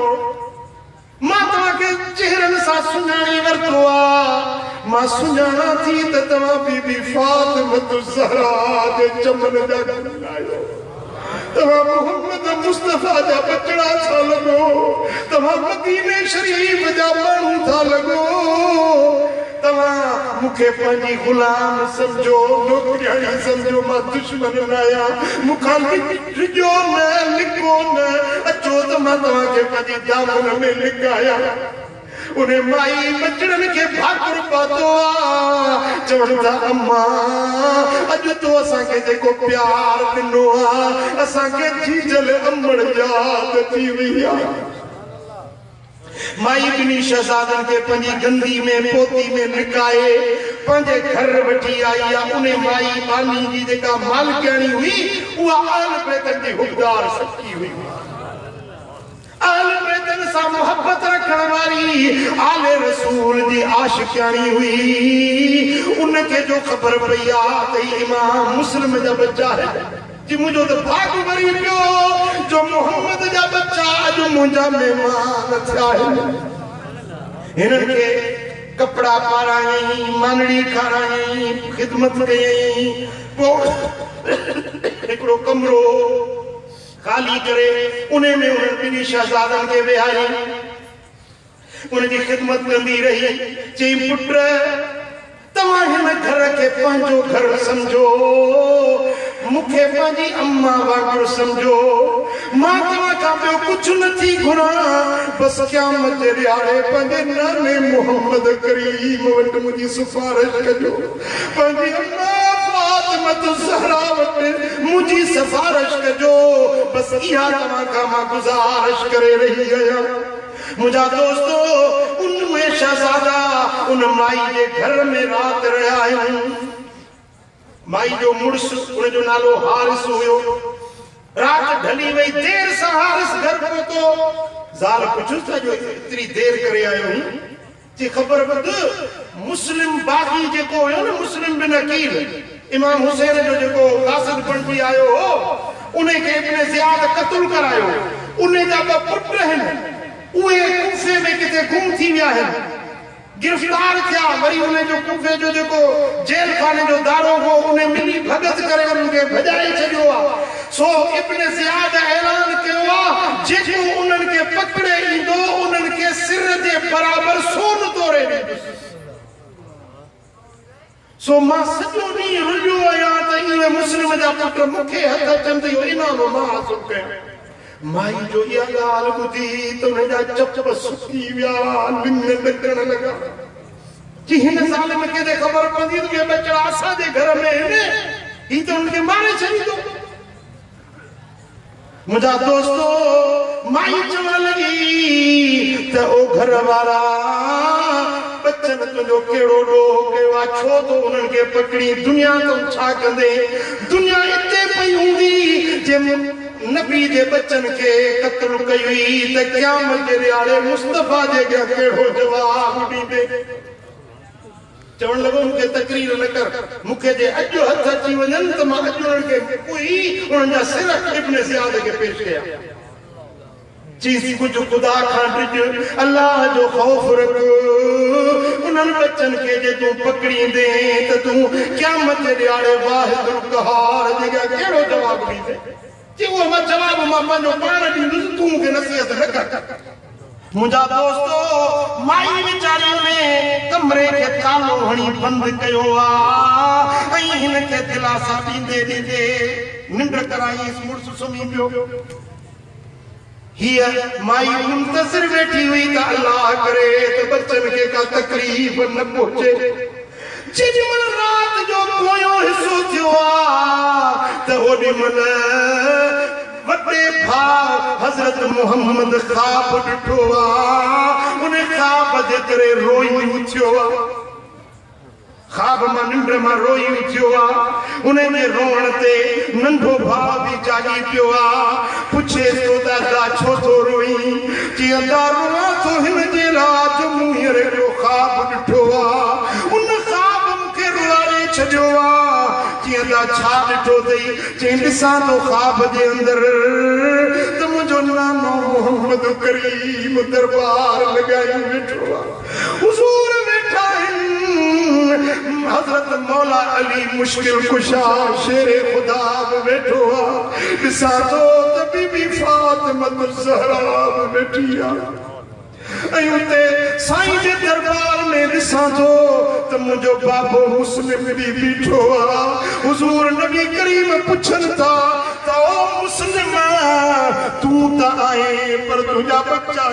मां तव्हांखे चेहरनि सां सुञाणी वरितो आहे मां सुञाणा थी त तव्हां बीबी फातिमत ज़हरा जे चमन जा गुल आहियो तव्हां मोहम्मद मुस्तफा जा बचड़ा छा लॻो तव्हां मदीने शरीफ़ जा माण्हू था लॻो तव्हां मूंखे पंहिंजी गुलाम सम्झो नौकरियाणी सम्झो मां दुश्मन न आहियां मूंखां लिजो न लिको न अचो त मां तव्हांखे पंहिंजी दामन में लिकायां। उन्हें माई बचड़न के भाकुर पातो आ चवण था अम्मा अज तो असांखे जेको प्यार ॾिनो आ असांखे जीजल अमड़ याद थी वई आ। माई बिनी शहजादन के पंहिंजी गंदी में पोती में लिकाए पंहिंजे घर वठी आई आहे। उन माई बानी जी जेका मालिकाणी हुई उहा आल बैतन जी हुकदार सच्ची हुई आल बैतन सां मोहब्बत रखण वारी आले रसूल जी आशिकाणी हुई। उनखे जो ख़बर पई आहे त इमाम मुस्लिम जा बच्चा है जी मुझो तो भाग भरी पियो जो मोहम्मद जा बच्चा अॼु मुंहिंजा महिमान थिया हिननि खे कपड़ा पाराई मानड़ी खाराई खिदमत कयई पोइ हिकिड़ो कमरो खाली करे उन्हें में उन्हनि ॿिनी शहज़ादनि खे वेहारी उनजी खिदमत कंदी रही चई पुट तव्हां हिन घर खे पंहिंजो घर सम्झो मूंखे पंहिंजी अम्मा वांगुरु सम्झो मां तव्हां खां ॿियो कुझु नथी घुरां बसि क़यामत जे ॾियारे पंहिंजे नाने मोहम्मद करीम वटि मुंहिंजी सिफारिश कजो पंहिंजी अम्मा फातिमत ज़हरा वटि मुंहिंजी सिफारिश कजो बसि इहा तव्हां खां मां गुज़ारिश करे रही आहियां। मुझा दोस्तों उन शहजादा उन माई के घर में रात रहा है। माई जो मुड़स उन जो नालो हारिस हुयो रात ढली वही देर से हारिस घर पहुतो ज़ाल पुछुस था जो इतनी देर करे आयो ही जी खबर बद मुस्लिम बागी जेको हुयो न मुस्लिम बिन अकील इमाम हुसैन जो जेको कासिद बणजी आयो हो उन्हें के इब्ने ज़ियाद कत्ल करायो उन्हें जा पुट हैं उहे कूफे में किथे गुम थी विया हैं गिरफ्तार थिया वरी उन जो कूफे जो जेको जेल खाने जो दारो हो उन मिली भगत करे उनके भजाए छडियो सो इब्न ज़ियाद ऐलान कयो जेको उन्हनि के पकड़े ईंदो उन्हनि के सिर जे बराबर सोन तोड़े सो मां सॼो ॾींहुं रुलियो आहियां त इहे मुस्लिम जा पुट मूंखे हथ अचनि त इहो इनाम मां हासिल कयो माई जो इहा ॻाल्हि ॿुधी त हुनजा चप सुकी विया लिङ ॾकण लॻा कि हिन ज़ालिम खे त ख़बर पवंदी त इहे ॿचड़ा असांजे घर में आहिनि ही त हुनखे मारे छॾींदो मुंहिंजा दोस्तो माई चवण लॻी त ओ घर वारा बच्चन तुंहिंजो कहिड़ो ॾोह कयो आहे छो तो उन्हनि खे पकड़ी दुनिया तूं छा कंदे दुनिया हिते पई हूंदी जे नबी जे बच्चन खे क़त्ल कई हुई त क़यामत जे ॾियारे मुस्तफ़ा जे अॻियां कहिड़ो जवाब ॾींदे चवण लॻो मूंखे तकरीर न कर मूंखे जे अॼु हथ अची वञनि त मां अॼु उन्हनि खे कोई उन्हनि जा सिर इब्न ज़ियाद खे पेश कया चीज़ कुझु ख़ुदा खां ॾिज अल्लाह जो ख़ौफ़ रख उन्हनि बच्चन खे जे तूं पकड़ींदे त तूं क़यामत जे ॾियारे वाहिदुल क़हार जे अॻियां कहिड़ो जवाब ॾींदे जी वो मां जवाब मां पंहिंजो पाण ॾींदुसि तूं मूंखे नसीहत न कर मुंहिंजा दोस्तो माई वीचारी में कमरे खे तालो हणी बंदि कयो आहे ऐं हिन खे दिलासा ॾींदे ॾींदे निंड कराईंसि मुड़ुसु सुम्ही पियो हीअ माई मुंतज़िर वेठी हुई त अल्लाह करे त बच्चन खे का तकलीफ़ न पहुचे जेॾीमहिल रात जो पोयों हिसो थियो आहे त ओॾीमहिल वॾे भाउ हज़रत मोहम्मद ख़्वाब ॾिठो आहे उन ख़्वाब जे करे रोई उथियो आहे ख़्वाब मां निंड मां रोई उथियो आहे उन जे रोअण ते नंढो भाउ बि जागी पियो आहे पुछे थो दादा छो थो रोई चई रोआं थो हिन जे रात मूं हींअर हिकिड़ो ख़्वाब ॾिठो आहे उन ख़्वाब मूंखे रुआरे छॾियो आहे चई छा ॾिठो अथई चई ॾिसां थो ख़्वाब जे अंदरि त मुंहिंजो नानो मोहम्मद करीम दरबार लॻाई वेठो आहे हुज़ूर वेठा आहिनि हज़रत मौला अली मुश्किल कुशा शेर खुदा बि वेठो आहे ॾिसां थो त बीबी फातिमा ज़हरा बि वेठी आहे ऐं उते साईं जे दरबार में ॾिसां थो त मुंहिंजो बाबो मुस्लिम बि बीठो आहे हुज़ूर नबी करीम पुछनि था त ओ मुस्लिम तूं त आहीं पर तुंहिंजा बच्चा